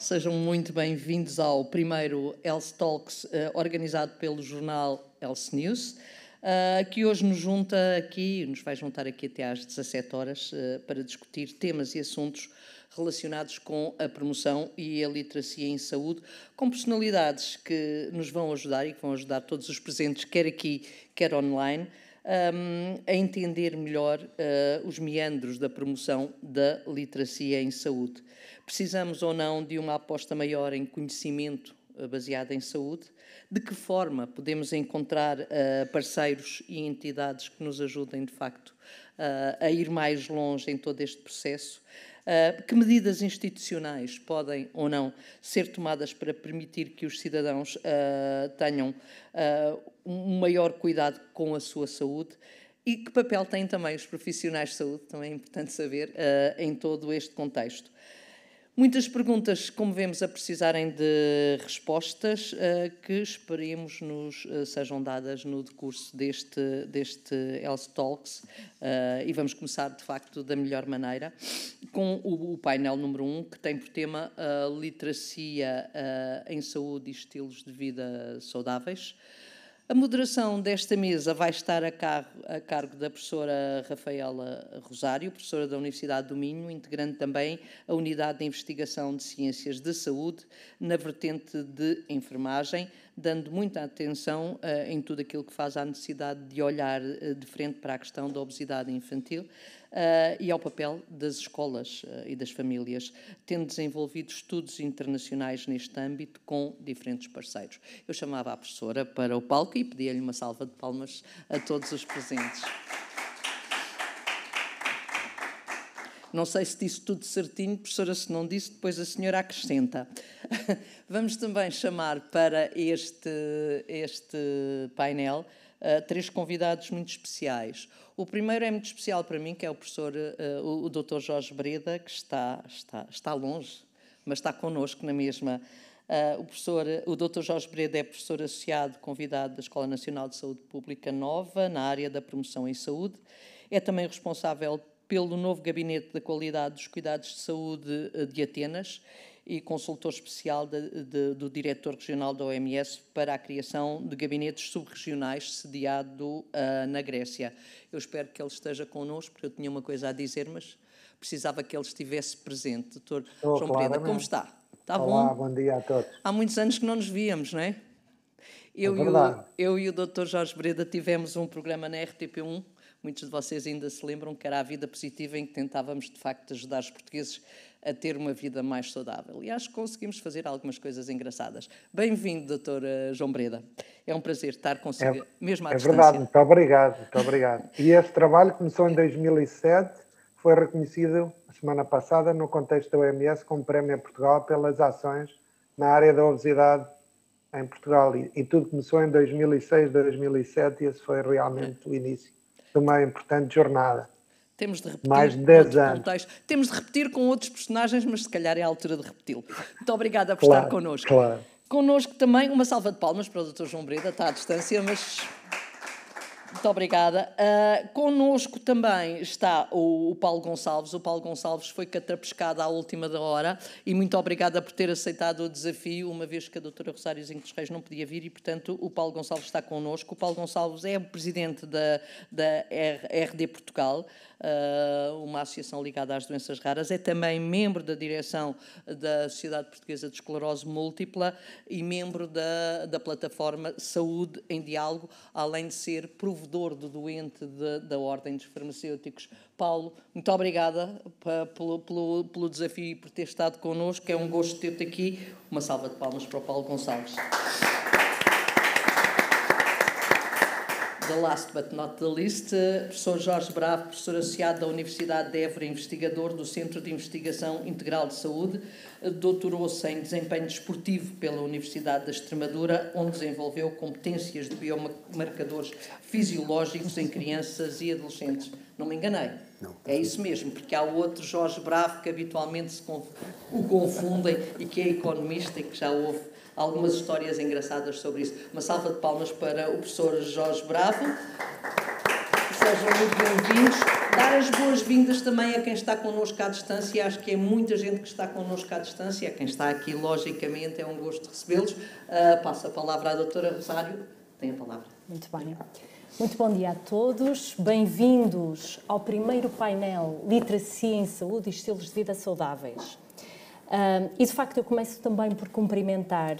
Sejam muito bem-vindos ao primeiro Health Talks, organizado pelo jornal Health News, que hoje nos vai juntar aqui até às 17 horas para discutir temas e assuntos relacionados com a promoção e a literacia em saúde, com personalidades que nos vão ajudar e que vão ajudar todos os presentes, quer aqui, quer online, a entender melhor os meandros da promoção da literacia em saúde. Precisamos ou não de uma aposta maior em conhecimento baseado em saúde? De que forma podemos encontrar parceiros e entidades que nos ajudem, de facto, a ir mais longe em todo este processo? Que medidas institucionais podem ou não ser tomadas para permitir que os cidadãos tenham um maior cuidado com a sua saúde? E que papel têm também os profissionais de saúde, também é importante saber, em todo este contexto. Muitas perguntas, como vemos, a precisarem de respostas que esperemos nos sejam dadas no decurso deste Health Talks, e vamos começar, de facto, da melhor maneira, com o painel número 1, que tem por tema a literacia em saúde e estilos de vida saudáveis. A moderação desta mesa vai estar a cargo da professora Rafaela Rosário, professora da Universidade do Minho, integrante também a Unidade de Investigação de Ciências da Saúde, na vertente de enfermagem, dando muita atenção em tudo aquilo que faz à necessidade de olhar de frente para a questão da obesidade infantil e ao papel das escolas e das famílias, tendo desenvolvido estudos internacionais neste âmbito com diferentes parceiros. Eu chamava a professora para o palco e pedia-lhe uma salva de palmas a todos os presentes. Não sei se disse tudo certinho, professora, se não disse, depois a senhora acrescenta. Vamos também chamar para este painel três convidados muito especiais. O primeiro é muito especial para mim, que é o professor, o Dr. Jorge Breda, que está longe, mas está connosco na mesma. O Dr. Jorge Breda é professor associado convidado da Escola Nacional de Saúde Pública Nova, na área da promoção em saúde. É também responsável pelo novo Gabinete da Qualidade dos Cuidados de Saúde de Atenas e consultor especial do Diretor Regional da OMS para a criação de gabinetes subregionais sediado na Grécia. Eu espero que ele esteja connosco, porque eu tinha uma coisa a dizer, mas precisava que ele estivesse presente. Doutor João Breda, como está? Está bom? Olá, bom dia a todos. Há muitos anos que não nos víamos, não é? Eu e o Dr. Jorge Breda tivemos um programa na RTP1, muitos de vocês ainda se lembram, que era a Vida Positiva, em que tentávamos, de facto, ajudar os portugueses a ter uma vida mais saudável. E acho que conseguimos fazer algumas coisas engraçadas. Bem-vindo, Dr. João Breda. É um prazer estar consigo, mesmo à distância. É verdade, muito obrigado. E esse trabalho começou em 2007, foi reconhecido a semana passada no contexto da OMS como Prémio a Portugal pelas ações na área da obesidade em Portugal. E tudo começou em 2006, 2007 e esse foi realmente o início de uma importante jornada. Temos de repetir mais de 10 anos. Contexto. Temos de repetir com outros personagens, mas se calhar é a altura de repeti-lo. Muito obrigada por estar connosco. Claro. Connosco também, uma salva de palmas para o Dr. João Breda, está à distância, mas... Muito obrigada. Connosco também está o Paulo Gonçalves. O Paulo Gonçalves foi catrapescado à última da hora e muito obrigada por ter aceitado o desafio, uma vez que a doutora Rosário Zinco dos Reis não podia vir e, portanto, o Paulo Gonçalves está connosco. O Paulo Gonçalves é o presidente da RD Portugal, uma associação ligada às doenças raras. É também membro da direção da Sociedade Portuguesa de Esclerose Múltipla e membro da plataforma Saúde em Diálogo, além de ser provedor do doente da Ordem dos Farmacêuticos. Paulo, muito obrigada pelo desafio e por ter estado connosco. É um gosto ter-te aqui. Uma salva de palmas para o Paulo Gonçalves. The last but not the least, professor Jorge Bravo, professor associado da Universidade de Évora, investigador do Centro de Investigação Integral de Saúde, doutorou-se em desempenho desportivo pela Universidade da Extremadura, onde desenvolveu competências de biomarcadores fisiológicos em crianças e adolescentes. Não me enganei? Não. É isso mesmo, porque há outro Jorge Bravo que habitualmente o confundem e que é economista e que já houve algumas histórias engraçadas sobre isso. Uma salva de palmas para o professor Jorge Bravo. sejam muito bem-vindos. Dar as boas-vindas também a quem está connosco à distância. Acho que é muita gente que está connosco à distância. A quem está aqui, logicamente, é um gosto recebê-los. Passo a palavra à doutora Rosário. Tem a palavra. Muito bem. Muito bom dia a todos. Bem-vindos ao primeiro painel Literacia em Saúde e Estilos de Vida Saudáveis. E, de facto, eu começo também por cumprimentar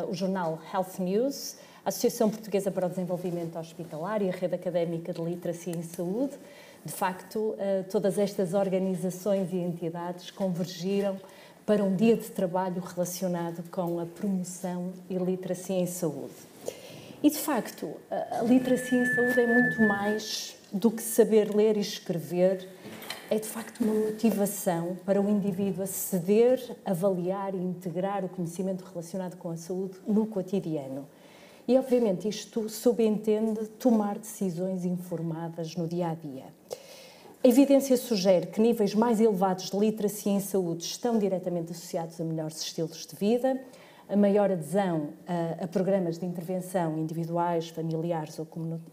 o jornal Health News, a Associação Portuguesa para o Desenvolvimento Hospitalar e a Rede Académica de Literacia em Saúde. De facto, todas estas organizações e entidades convergiram para um dia de trabalho relacionado com a promoção e literacia em saúde. E, de facto, a literacia em saúde é muito mais do que saber ler e escrever. É, de facto, uma motivação para o indivíduo aceder, avaliar e integrar o conhecimento relacionado com a saúde no cotidiano. E, obviamente, isto subentende tomar decisões informadas no dia-a-dia. A evidência sugere que níveis mais elevados de literacia em saúde estão diretamente associados a melhores estilos de vida, a maior adesão a programas de intervenção individuais, familiares ou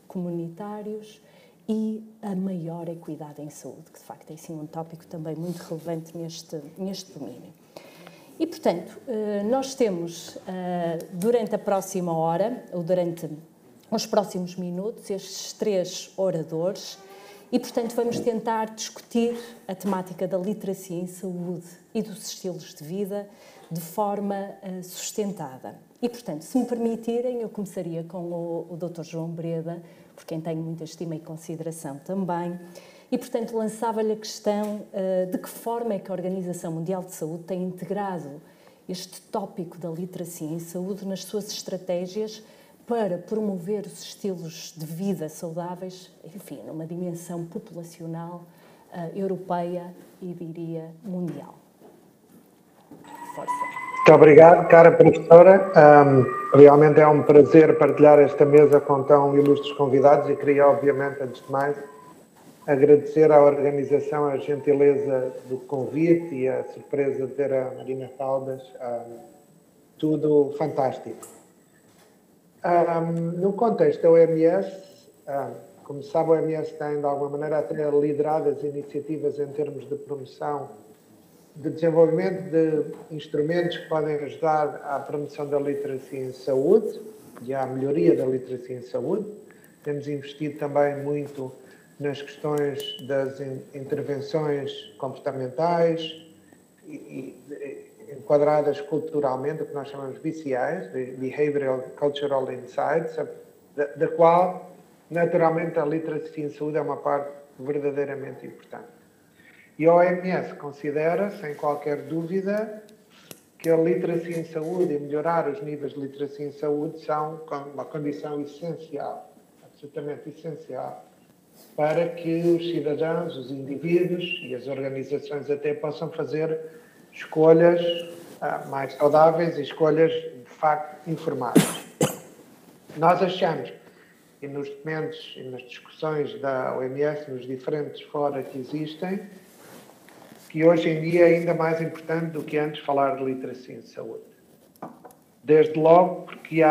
comunitários e a maior equidade em saúde, que, de facto, é, sim, um tópico também muito relevante neste domínio. E, portanto, nós temos, durante a próxima hora, ou durante os próximos minutos, estes 3 oradores e, portanto, vamos tentar discutir a temática da literacia em saúde e dos estilos de vida de forma sustentada. E, portanto, se me permitirem, eu começaria com o Dr. João Breda, por quem tenho muita estima e consideração também, e, portanto, lançava-lhe a questão de que forma é que a Organização Mundial de Saúde tem integrado este tópico da literacia em saúde nas suas estratégias para promover os estilos de vida saudáveis, enfim, numa dimensão populacional, europeia e, diria, mundial. Força. Muito obrigado, cara professora. Realmente é um prazer partilhar esta mesa com tão ilustres convidados e queria, obviamente, antes de mais, agradecer à organização a gentileza do convite e a surpresa de ver a Marina Caldas. Tudo fantástico. No contexto da OMS, como sabe, a OMS tem, de alguma maneira, até liderado as iniciativas em termos de promoção, de desenvolvimento de instrumentos que podem ajudar à promoção da literacia em saúde e à melhoria da literacia em saúde. Temos investido também muito nas questões das intervenções comportamentais e enquadradas culturalmente, o que nós chamamos BCIs, Behavioral Cultural Insights, da qual, naturalmente, a literacia em saúde é uma parte verdadeiramente importante. E a OMS considera, sem qualquer dúvida, que a literacia em saúde e melhorar os níveis de literacia em saúde são uma condição essencial, absolutamente essencial, para que os cidadãos, os indivíduos e as organizações até possam fazer escolhas mais saudáveis e escolhas, de facto, informadas. Nós achamos, e nos documentos e nas discussões da OMS, nos diferentes fóruns que existem, que hoje em dia é ainda mais importante do que antes falar de literacia em saúde. Desde logo porque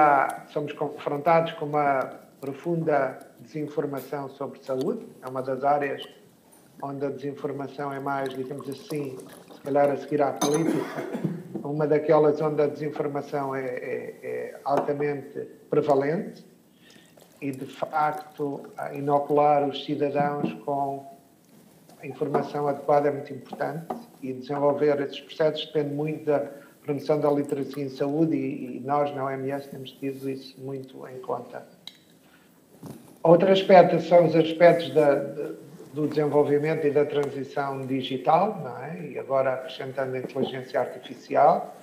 somos confrontados com uma profunda desinformação sobre saúde, é uma das áreas onde a desinformação é mais, digamos assim, se calhar a seguir à política, uma daquelas onde a desinformação é altamente prevalente e, de facto, inocular os cidadãos com a informação adequada é muito importante e desenvolver esses processos depende muito da promoção da literacia em saúde e nós, na OMS, temos tido isso muito em conta. Outro aspecto são os aspectos do desenvolvimento e da transição digital, não é? E agora acrescentando a inteligência artificial,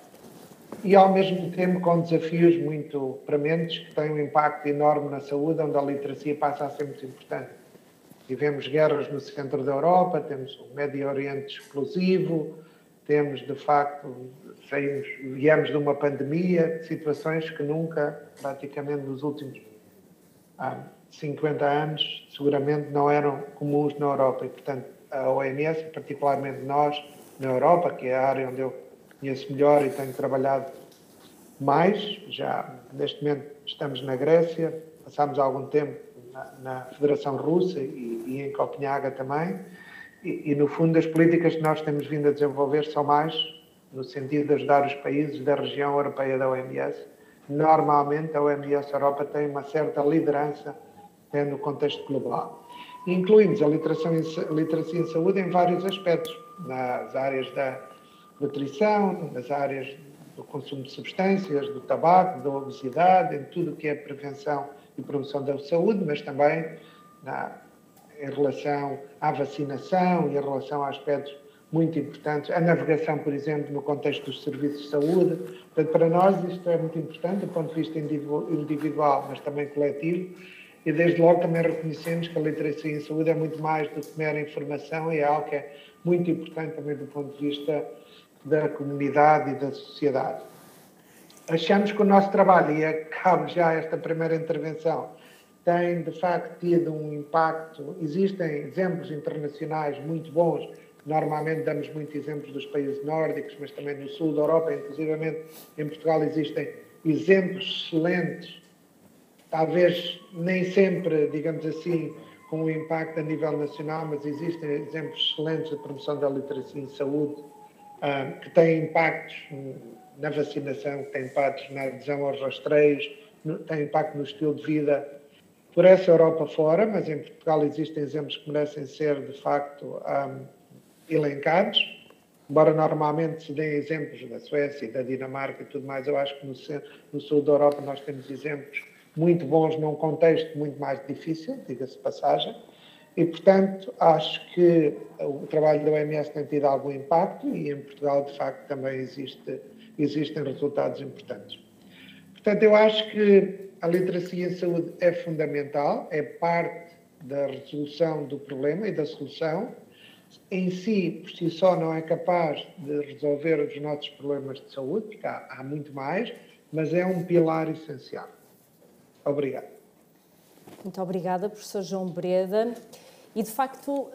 e ao mesmo tempo com desafios muito prementes que têm um impacto enorme na saúde, onde a literacia passa a ser muito importante. Tivemos guerras no centro da Europa, temos o Médio Oriente explosivo, temos, de facto, viemos de uma pandemia, de situações que nunca, praticamente nos últimos 50 anos, seguramente não eram comuns na Europa. E, portanto, a OMS, particularmente nós, na Europa, que é a área onde eu conheço melhor e tenho trabalhado mais, já neste momento estamos na Grécia, passámos algum tempo na Federação Russa e em Copenhaga também. E, no fundo, as políticas que nós temos vindo a desenvolver são mais no sentido de ajudar os países da região europeia da OMS. Normalmente, a OMS Europa tem uma certa liderança no contexto global. E incluímos a literacia em saúde em vários aspectos, nas áreas da nutrição, nas áreas do consumo de substâncias, do tabaco, da obesidade, em tudo o que é prevenção e promoção da saúde, mas também em relação à vacinação e em relação a aspectos muito importantes. A navegação, por exemplo, no contexto dos serviços de saúde. Portanto, para nós isto é muito importante do ponto de vista individual, mas também coletivo. E desde logo também reconhecemos que a literacia em saúde é muito mais do que mera informação e é algo que é muito importante também do ponto de vista da comunidade e da sociedade. Achamos que o nosso trabalho, e acabo já esta primeira intervenção, tem de facto tido um impacto. Existem exemplos internacionais muito bons. Normalmente damos muitos exemplos dos países nórdicos, mas também no sul da Europa, inclusivamente em Portugal existem exemplos excelentes, talvez nem sempre, digamos assim, com um impacto a nível nacional, mas existem exemplos excelentes de promoção da literacia em saúde, que têm impactos na vacinação, que têm impactos na adesão aos rastreios, têm impacto no estilo de vida por essa Europa fora, mas em Portugal existem exemplos que merecem ser, de facto, elencados. Embora normalmente se deem exemplos da Suécia e da Dinamarca e tudo mais, eu acho que no sul da Europa nós temos exemplos muito bons num contexto muito mais difícil, diga-se de passagem, e, portanto, acho que o trabalho da OMS tem tido algum impacto e em Portugal, de facto, também existem resultados importantes. Portanto, eu acho que a literacia em saúde é fundamental, é parte da resolução do problema e da solução. Em si, por si só, não é capaz de resolver os nossos problemas de saúde, porque há muito mais, mas é um pilar essencial. Obrigado. Muito obrigada, professor João Breda. E, de facto,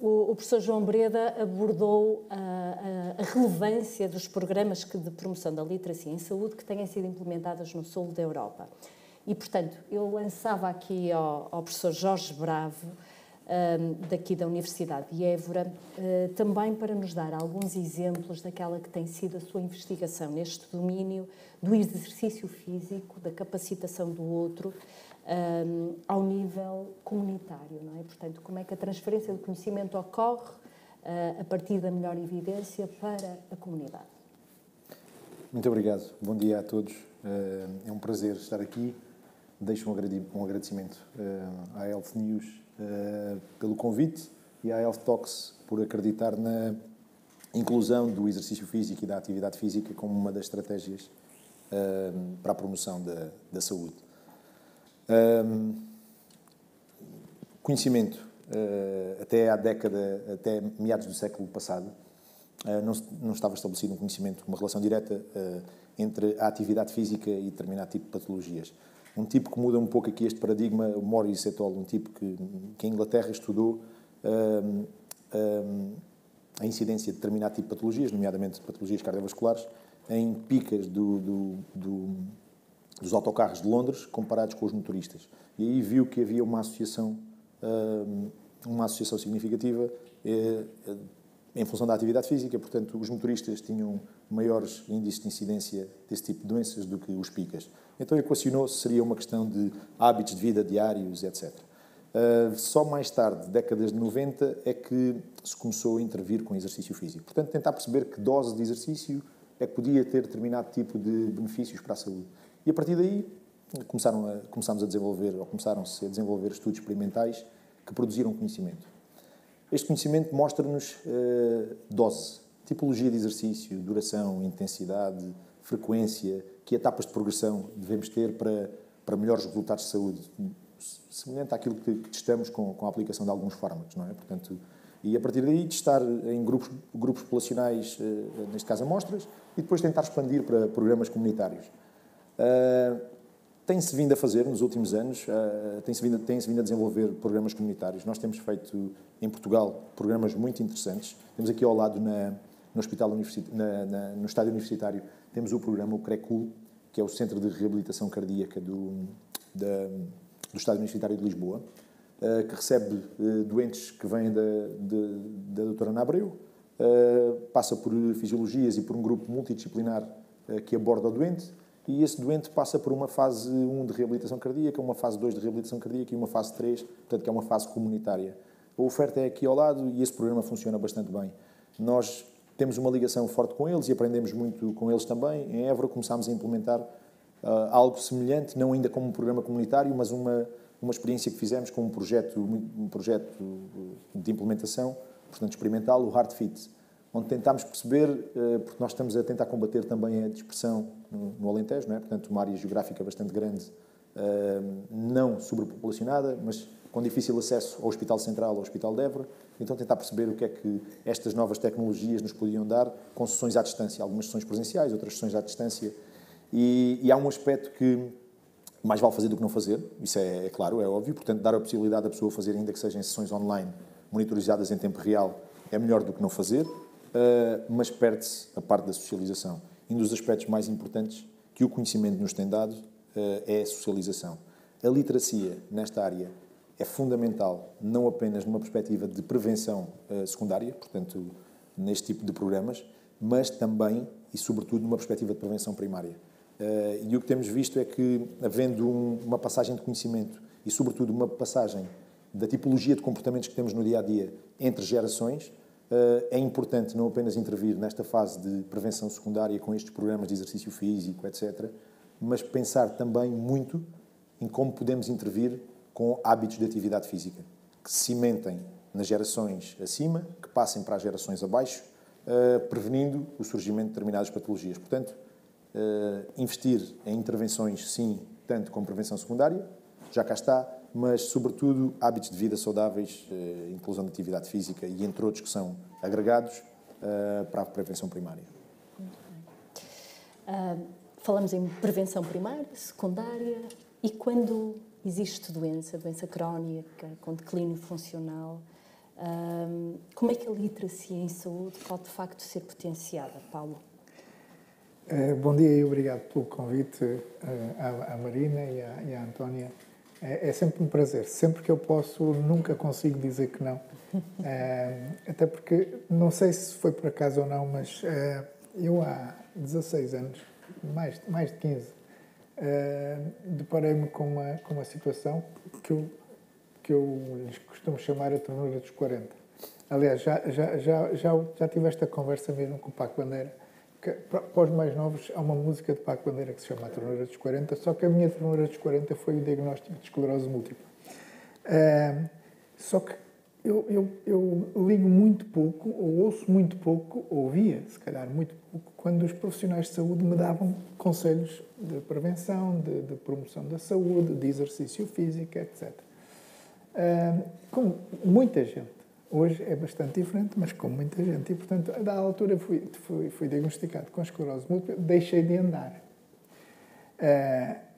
o professor João Breda abordou a relevância dos programas de promoção da literacia em saúde que têm sido implementados no sul da Europa. E, portanto, eu lançava aqui ao professor Jorge Bravo, daqui da Universidade de Évora, também para nos dar alguns exemplos daquela que tem sido a sua investigação neste domínio do exercício físico, da capacitação do outro, ao nível comunitário, não é? Portanto, como é que a transferência de conhecimento ocorre a partir da melhor evidência para a comunidade. Muito obrigado. Bom dia a todos. É um prazer estar aqui. Deixo um agradecimento à Health News pelo convite e à Health Talks por acreditar na inclusão do exercício físico e da atividade física como uma das estratégias para a promoção da saúde. Conhecimento, até até meados do século passado, não estava estabelecido um conhecimento, uma relação direta entre a atividade física e determinado tipo de patologias. Um tipo que muda um pouco aqui este paradigma, o Maurice et al., um tipo que em Inglaterra estudou a incidência de determinado tipo de patologias, nomeadamente patologias cardiovasculares, em picas dos autocarros de Londres comparados com os motoristas. E aí viu que havia uma associação significativa em função da atividade física. Portanto, os motoristas tinham maiores índices de incidência desse tipo de doenças do que os picas. Então equacionou-se, seria uma questão de hábitos de vida diários, etc. Só mais tarde, décadas de 90, é que se começou a intervir com exercício físico. Portanto, tentar perceber que dose de exercício é que podia ter determinado tipo de benefícios para a saúde. E a partir daí começaram-se a desenvolver estudos experimentais que produziram conhecimento. Este conhecimento mostra-nos dose, tipologia de exercício, duração, intensidade, frequência, que etapas de progressão devemos ter para melhores resultados de saúde, semelhante àquilo que testamos com a aplicação de alguns fármacos, não é? Portanto, e a partir daí testar em grupos populacionais, neste caso amostras, e depois tentar expandir para programas comunitários. Tem-se vindo a fazer nos últimos anos, tem-se vindo a desenvolver programas comunitários. Nós temos feito em Portugal programas muito interessantes. Temos aqui ao lado no estádio universitário, temos o programa, o CRECUL, que é o Centro de Reabilitação Cardíaca do Estado Universitário de Lisboa, que recebe doentes que vêm da doutora Ana Abreu, passa por fisiologias e por um grupo multidisciplinar que aborda o doente, e esse doente passa por uma fase 1 de reabilitação cardíaca, uma fase 2 de reabilitação cardíaca e uma fase 3, portanto, que é uma fase comunitária. A oferta é aqui ao lado e esse programa funciona bastante bem. Nós temos uma ligação forte com eles e aprendemos muito com eles também. Em Évora começámos a implementar algo semelhante, não ainda como um programa comunitário, mas uma experiência que fizemos com um projeto de implementação, portanto, experimental, o HeartFit, onde tentámos perceber, porque nós estamos a tentar combater também a dispersão no Alentejo, não é? Portanto, uma área geográfica bastante grande, não sobrepopulacionada, mas com difícil acesso ao Hospital Central, ao Hospital de Évora, então tentar perceber o que é que estas novas tecnologias nos podiam dar com sessões à distância, algumas sessões presenciais, outras sessões à distância, e há um aspecto que mais vale fazer do que não fazer, isso é claro, é óbvio, portanto, dar a possibilidade da pessoa fazer, ainda que sejam sessões online, monitorizadas em tempo real, é melhor do que não fazer, mas perde-se a parte da socialização. E um dos aspectos mais importantes que o conhecimento nos tem dado é a socialização. A literacia nesta área é fundamental, não apenas numa perspectiva de prevenção secundária, portanto, neste tipo de programas, mas também e sobretudo numa perspectiva de prevenção primária. E o que temos visto é que, havendo uma passagem de conhecimento e, sobretudo, uma passagem da tipologia de comportamentos que temos no dia-a-dia entre gerações, é importante não apenas intervir nesta fase de prevenção secundária com estes programas de exercício físico, etc., mas pensar também muito em como podemos intervir com hábitos de atividade física, que se cimentem nas gerações acima, que passem para as gerações abaixo, prevenindo o surgimento de determinadas patologias. Portanto, investir em intervenções, sim, tanto como prevenção secundária, já cá está, mas, sobretudo, hábitos de vida saudáveis, inclusão de atividade física e, entre outros, que são agregados para a prevenção primária. Muito bem. Falamos em prevenção primária, secundária, e quando existe doença crónica, com declínio funcional, como é que a literacia em saúde pode, de facto, ser potenciada, Paulo? Bom dia e obrigado pelo convite à Marina e à Antónia. É sempre um prazer. Sempre que eu posso, nunca consigo dizer que não. Até porque, não sei se foi por acaso ou não, mas eu há 16 anos, mais de 15, deparei-me com uma situação que eu lhes costumo chamar a ternura dos 40. Aliás, já tive esta conversa mesmo com o Paco Bandeira. Para os mais novos, há uma música de Paco Bandeira que se chama A Ternura dos 40, só que a minha ternura dos 40 foi o diagnóstico de esclerose múltipla. Só que eu ligo muito pouco, ou ouço muito pouco, ouvia, se calhar, muito pouco, quando os profissionais de saúde me davam conselhos de prevenção, de promoção da saúde, de exercício físico, etc. Como muita gente. Hoje é bastante diferente, mas com muita gente. E, portanto, a dada altura fui diagnosticado com esclerose múltipla, deixei de andar.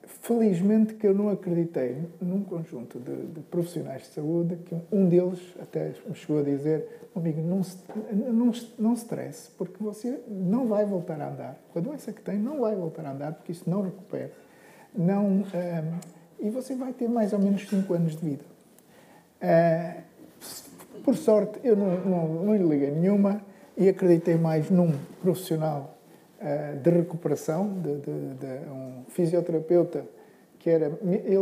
Felizmente que eu não acreditei num conjunto de profissionais de saúde, que um deles até me chegou a dizer: amigo, não stresse, porque você não vai voltar a andar. Com a doença que tem, não vai voltar a andar, porque isso não recupera. E você vai ter mais ou menos 5 anos de vida. Por sorte, eu não lhe liguei nenhuma e acreditei mais num profissional de recuperação, de um fisioterapeuta, que ele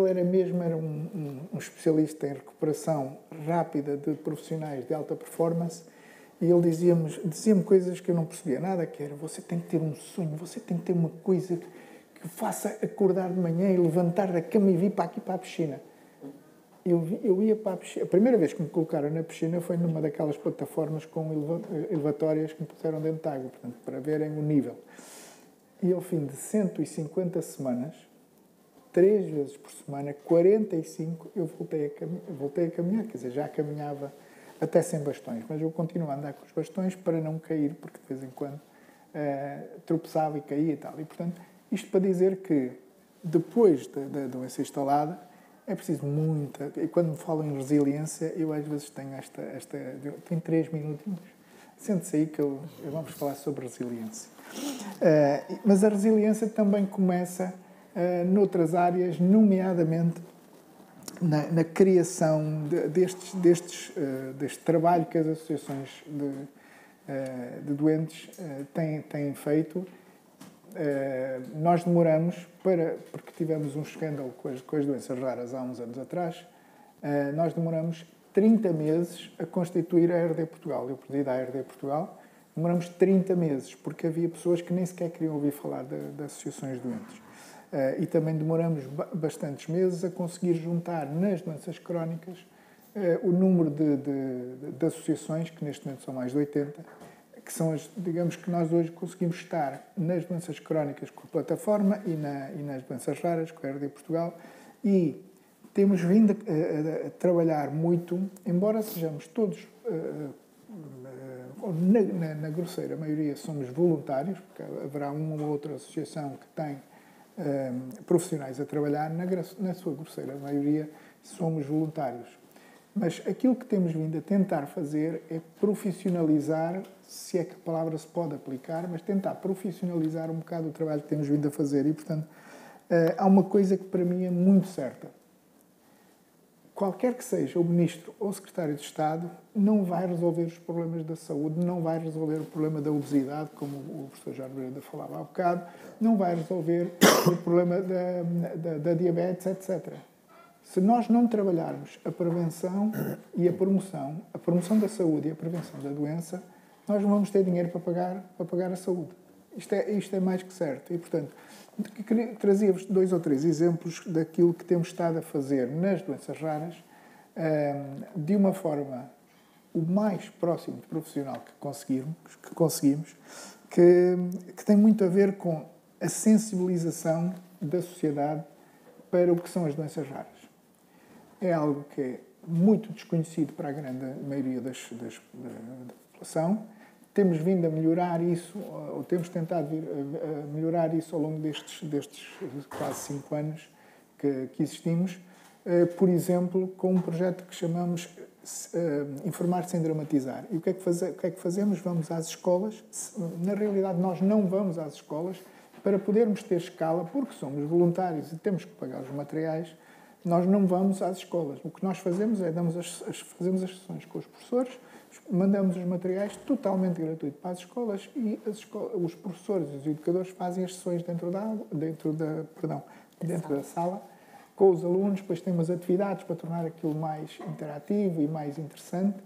era um especialista em recuperação rápida de profissionais de alta performance, e ele dizia-me coisas que eu não percebia nada, que era: você tem que ter um sonho, você tem que ter uma coisa que faça acordar de manhã e levantar da cama e vir para aqui, para a piscina. Eu ia para a piscina. A primeira vez que me colocaram na piscina foi numa daquelas plataformas com elevatórias que me puseram dentro de água, portanto, para verem o nível. E ao fim de 150 semanas, 3 vezes por semana, 45, eu voltei a caminhar. Quer dizer, já caminhava até sem bastões, mas eu continuo a andar com os bastões para não cair, porque de vez em quando tropeçava e caía e tal. E, portanto, isto para dizer que, depois da doença instalada, é preciso muita... E quando me falam em resiliência, eu às vezes tenho tenho 3 minutinhos. Sente-se aí que vamos falar sobre resiliência. Mas a resiliência também começa noutras áreas, nomeadamente na criação deste trabalho que as associações de doentes têm feito. Nós demoramos, porque tivemos um escândalo com as doenças raras há uns anos atrás, nós demoramos 30 meses a constituir a ARD Portugal. Eu presido a ARD Portugal, demoramos 30 meses, porque havia pessoas que nem sequer queriam ouvir falar de associações de doentes. E também demoramos bastantes meses a conseguir juntar nas doenças crónicas o número de associações, que neste momento são mais de 80, que são digamos que nós hoje conseguimos estar nas doenças crónicas com a plataforma e nas doenças raras com a ARD Portugal, e temos vindo a trabalhar muito, embora sejamos todos, na grosseira maioria, somos voluntários, porque haverá uma ou outra associação que tem profissionais a trabalhar, na sua grosseira maioria somos voluntários. Mas aquilo que temos vindo a tentar fazer é profissionalizar, se é que a palavra se pode aplicar, mas tentar profissionalizar um bocado o trabalho que temos vindo a fazer. E, portanto, há uma coisa que para mim é muito certa. Qualquer que seja o Ministro ou o Secretário de Estado, não vai resolver os problemas da saúde, não vai resolver o problema da obesidade, como o professor Jorge Breda falava há bocado, não vai resolver o problema da diabetes, etc. Se nós não trabalharmos a prevenção e a promoção da saúde e a prevenção da doença, nós não vamos ter dinheiro para pagar a saúde. Isto é mais que certo. E, portanto, trazia-vos 2 ou 3 exemplos daquilo que temos estado a fazer nas doenças raras, de uma forma o mais próximo de profissional que conseguimos, que tem muito a ver com a sensibilização da sociedade para o que são as doenças raras. É algo que é muito desconhecido para a grande maioria da população. Temos vindo a melhorar isso, ou temos tentado a melhorar isso ao longo destes quase 5 anos que existimos, por exemplo, com um projeto que chamamos Informar Sem Dramatizar. E o que é que fazemos? Vamos às escolas. Na realidade, nós não vamos às escolas para podermos ter escala, porque somos voluntários e temos que pagar os materiais. Nós não vamos às escolas. O que nós fazemos é fazemos as sessões com os professores, mandamos os materiais totalmente gratuito para as escolas e os professores e os educadores fazem as sessões dentro da sala com os alunos, depois temos atividades para tornar aquilo mais interativo e mais interessante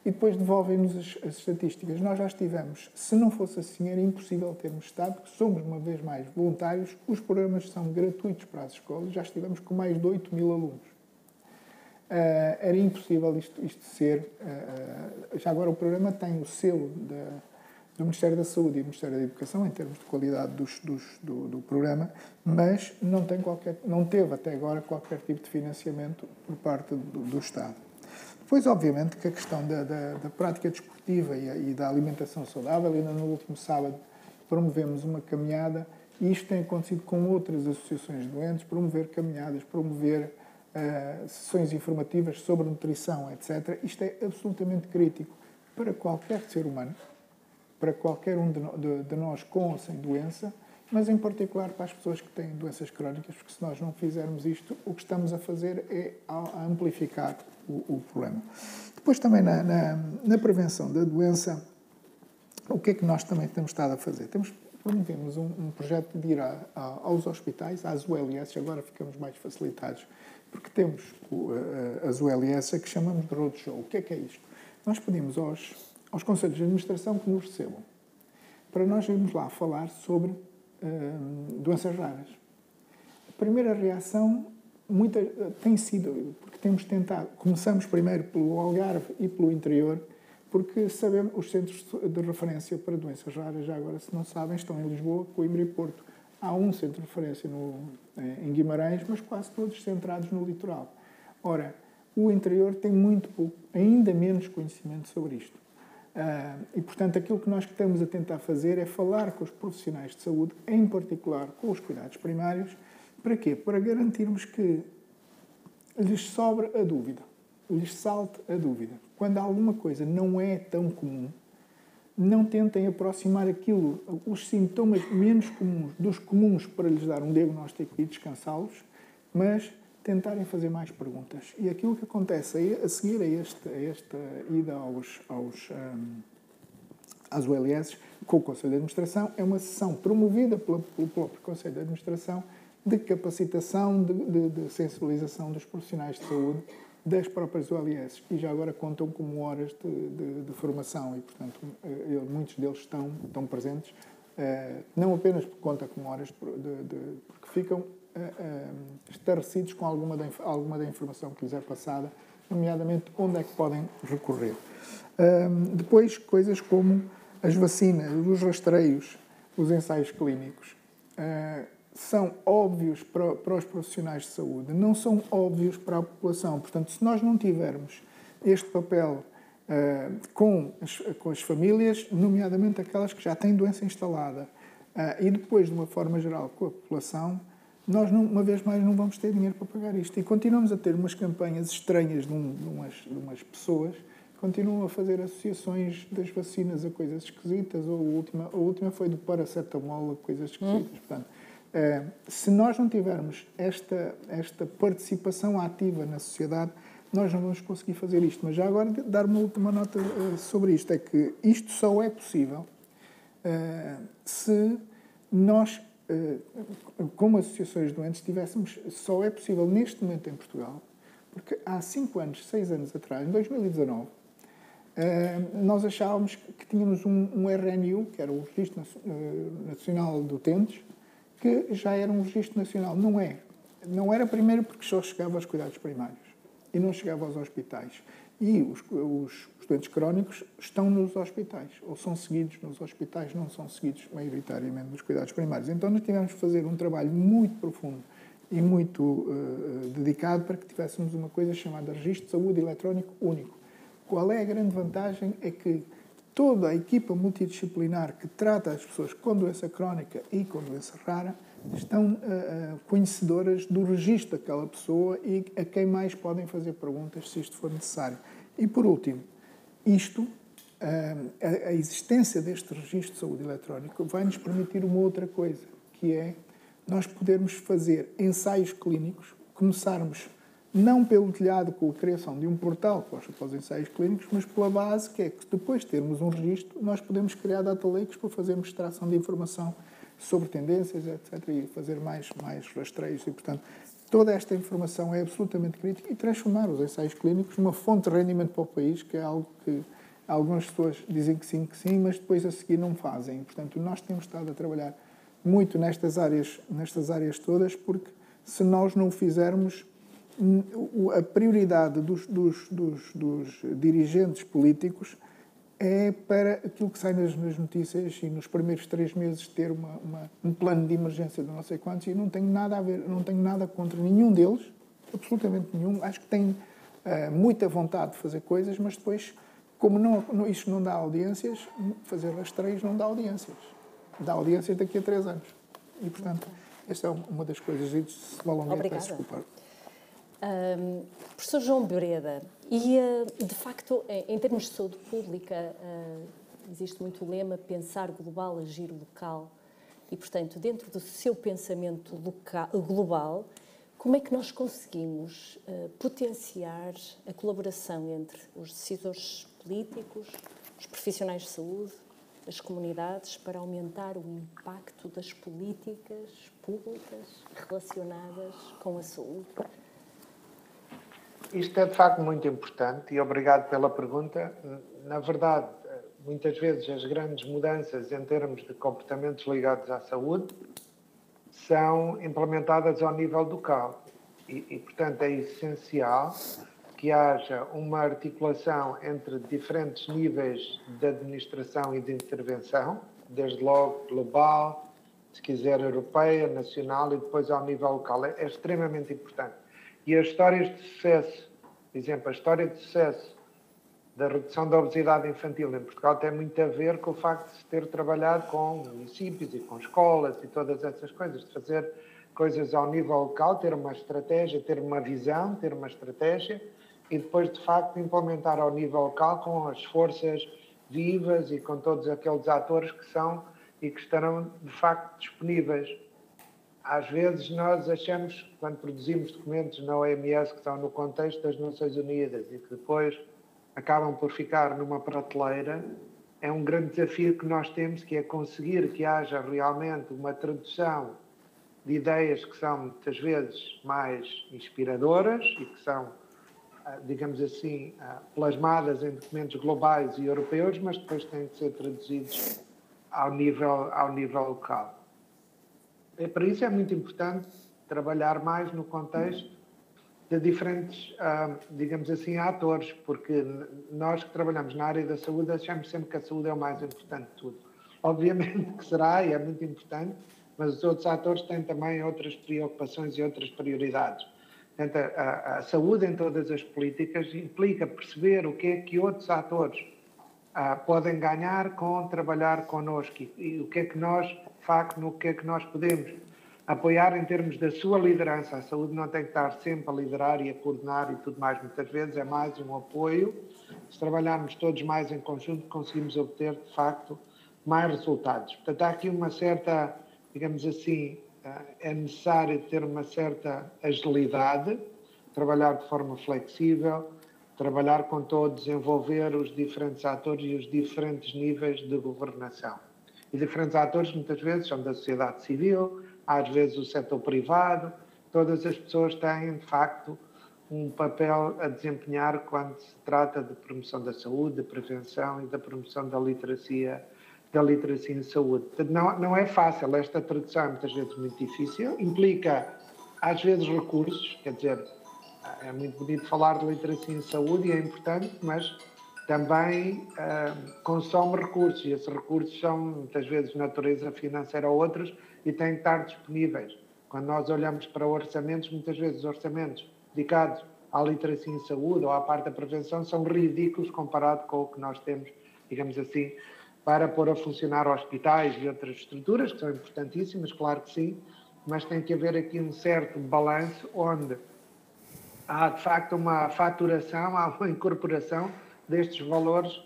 e depois devolvem-nos as estatísticas. Nós já estivemos, se não fosse assim, era impossível termos estado, porque somos, uma vez mais, voluntários, os programas são gratuitos para as escolas, já estivemos com mais de 8 mil alunos. Era impossível isto ser... já agora o programa tem o selo do Ministério da Saúde e do Ministério da Educação, em termos de qualidade do programa, mas não teve até agora qualquer tipo de financiamento por parte do Estado. Depois, obviamente, que a questão da prática desportiva e da alimentação saudável, ainda no último sábado promovemos uma caminhada, e isto tem acontecido com outras associações de doentes, promover caminhadas, promover sessões informativas sobre nutrição, etc. Isto é absolutamente crítico para qualquer ser humano, para qualquer um de nós com ou sem doença, mas em particular para as pessoas que têm doenças crónicas, porque se nós não fizermos isto, o que estamos a fazer é a amplificar o problema. Depois também na prevenção da doença, o que é que nós também temos estado a fazer? Promovemos um projeto de ir aos hospitais, às ULS, agora ficamos mais facilitados, porque temos as ULS que chamamos de roadshow. O que é isto? Nós pedimos aos conselhos de administração que nos recebam, para nós irmos lá falar sobre doenças raras. A primeira reação tem sido, porque temos tentado, começamos primeiro pelo Algarve e pelo interior, porque sabemos os centros de referência para doenças raras, já agora, se não sabem, estão em Lisboa, Coimbra e Porto. Há um centro de referência em Guimarães, mas quase todos centrados no litoral. Ora, o interior tem muito pouco, ainda menos conhecimento sobre isto. E, portanto, aquilo que nós estamos a tentar fazer é falar com os profissionais de saúde, em particular com os cuidados primários. Para quê? Para garantirmos que lhes sobre a dúvida, lhes salte a dúvida. Quando alguma coisa não é tão comum, não tentem aproximar os sintomas menos comuns dos comuns para lhes dar um diagnóstico e descansá-los, mas tentarem fazer mais perguntas. E aquilo que acontece a seguir a esta ida às ULS, com o Conselho de Administração, é uma sessão promovida pelo próprio Conselho de Administração de capacitação, de sensibilização dos profissionais de saúde das próprias ULS. E já agora contam como horas de formação e, portanto, muitos deles estão presentes, não apenas por conta como horas, porque ficam estarrecidos com alguma da informação que lhes é passada, nomeadamente onde é que podem recorrer. Depois, coisas como as vacinas, os rastreios, os ensaios clínicos, são óbvios para os profissionais de saúde, não são óbvios para a população. Portanto, se nós não tivermos este papel com as famílias, nomeadamente aquelas que já têm doença instalada, e depois, de uma forma geral, com a população, nós, uma vez mais, não vamos ter dinheiro para pagar isto. E continuamos a ter umas campanhas estranhas de umas pessoas que continuam a fazer associações das vacinas a coisas esquisitas, ou a última foi do paracetamol a coisas esquisitas. Portanto, se nós não tivermos esta participação ativa na sociedade, nós não vamos conseguir fazer isto. Mas já agora, dar uma última nota sobre isto, é que isto só é possível se nós, como associações de doentes, só é possível neste momento em Portugal, porque há 5 anos, 6 anos atrás, em 2019, nós achávamos que tínhamos um RNU, que era o Registro Nacional de Utentes, que já era um registro nacional. Não é. Não era primeiro porque só chegava aos cuidados primários e não chegava aos hospitais. E os doentes crónicos estão nos hospitais, ou são seguidos nos hospitais, não são seguidos maioritariamente nos cuidados primários. Então nós tivemos que fazer um trabalho muito profundo e muito dedicado para que tivéssemos uma coisa chamada Registro de Saúde Eletrónico Único. Qual é a grande vantagem? É que toda a equipa multidisciplinar que trata as pessoas com doença crónica e com doença rara estão conhecedoras do registro daquela pessoa e a quem mais podem fazer perguntas se isto for necessário. E, por último, a existência deste registro de saúde eletrónico vai-nos permitir uma outra coisa, que é nós podermos fazer ensaios clínicos, começarmos não pelo telhado com a criação de um portal para os ensaios clínicos, mas pela base, que é que depois de termos um registro, nós podemos criar data lakes para fazermos extração de informação sobre tendências, etc., e fazer mais rastreios. E, portanto, toda esta informação é absolutamente crítica e transformar os ensaios clínicos numa fonte de rendimento para o país, que é algo que algumas pessoas dizem que sim, mas depois a seguir não fazem. Portanto, nós temos estado a trabalhar muito nestas áreas todas, porque se nós não o fizermos, a prioridade dos dirigentes políticos é para aquilo que sai nas notícias e nos primeiros 3 meses ter um plano de emergência de não sei quantos, e não tenho nada a ver, não tenho nada contra nenhum deles, absolutamente nenhum. Acho que têm muita vontade de fazer coisas, mas depois, como isto não dá audiências, fazer rastreios não dá audiências. Dá audiências daqui a 3 anos. E, portanto, esta é uma das coisas. E se me alonguei, peço desculpa. Professor João Breda, e de facto, em termos de saúde pública, existe muito o lema pensar global, agir local. E, portanto, dentro do seu pensamento global, como é que nós conseguimos potenciar a colaboração entre os decisores políticos, os profissionais de saúde, as comunidades, para aumentar o impacto das políticas públicas relacionadas com a saúde? Isto é, de facto, muito importante e obrigado pela pergunta. Na verdade, muitas vezes as grandes mudanças em termos de comportamentos ligados à saúde são implementadas ao nível local e, portanto, é essencial que haja uma articulação entre diferentes níveis de administração e de intervenção, desde logo global, se quiser europeia, nacional e depois ao nível local. É extremamente importante. E as histórias de sucesso, por exemplo, a história de sucesso da redução da obesidade infantil em Portugal tem muito a ver com o facto de se ter trabalhado com municípios e com escolas e todas essas coisas, de fazer coisas ao nível local, ter uma estratégia, ter uma visão, ter uma estratégia e depois, de facto, implementar ao nível local com as forças vivas e com todos aqueles atores que são e que estarão, de facto, disponíveis. às vezes nós achamos, quando produzimos documentos na OMS que estão no contexto das Nações Unidas e que depois acabam por ficar numa prateleira, é um grande desafio que nós temos, que é conseguir que haja realmente uma tradução de ideias que são muitas vezes mais inspiradoras e que são, digamos assim, plasmadas em documentos globais e europeus, mas depois têm de ser traduzidos ao nível local. E para isso é muito importante trabalhar mais no contexto de diferentes, digamos assim, atores, porque nós que trabalhamos na área da saúde achamos sempre que a saúde é o mais importante de tudo. Obviamente que será, e é muito importante, mas os outros atores têm também outras preocupações e outras prioridades. Portanto, a saúde em todas as políticas implica perceber o que é que outros atores podem ganhar com trabalhar connosco e o que é que nós, de facto, no que é que nós podemos apoiar em termos da sua liderança. A saúde não tem que estar sempre a liderar e a coordenar e tudo mais. Muitas vezes é mais um apoio. Se trabalharmos todos mais em conjunto, conseguimos obter, de facto, mais resultados. Portanto, há aqui uma certa, digamos assim, é necessário ter uma certa agilidade, trabalhar de forma flexível, trabalhar com todos, envolver os diferentes atores e os diferentes níveis de governação. E diferentes atores, muitas vezes, são da sociedade civil, às vezes o setor privado, todas as pessoas têm, de facto, um papel a desempenhar quando se trata de promoção da saúde, de prevenção e da promoção da literacia em saúde. Portanto, não é fácil, esta tradução é muitas vezes muito difícil, implica, às vezes, recursos, quer dizer, é muito bonito falar de literacia em saúde e é importante, mas também consome recursos e esses recursos são muitas vezes de natureza financeira ou outros e têm que estar disponíveis. Quando nós olhamos para orçamentos, muitas vezes os orçamentos dedicados à literacia em saúde ou à parte da prevenção são ridículos comparado com o que nós temos, digamos assim, para pôr a funcionar hospitais e outras estruturas, que são importantíssimas, claro que sim, mas tem que haver aqui um certo balanço onde há, de facto, uma faturação, há uma incorporação destes valores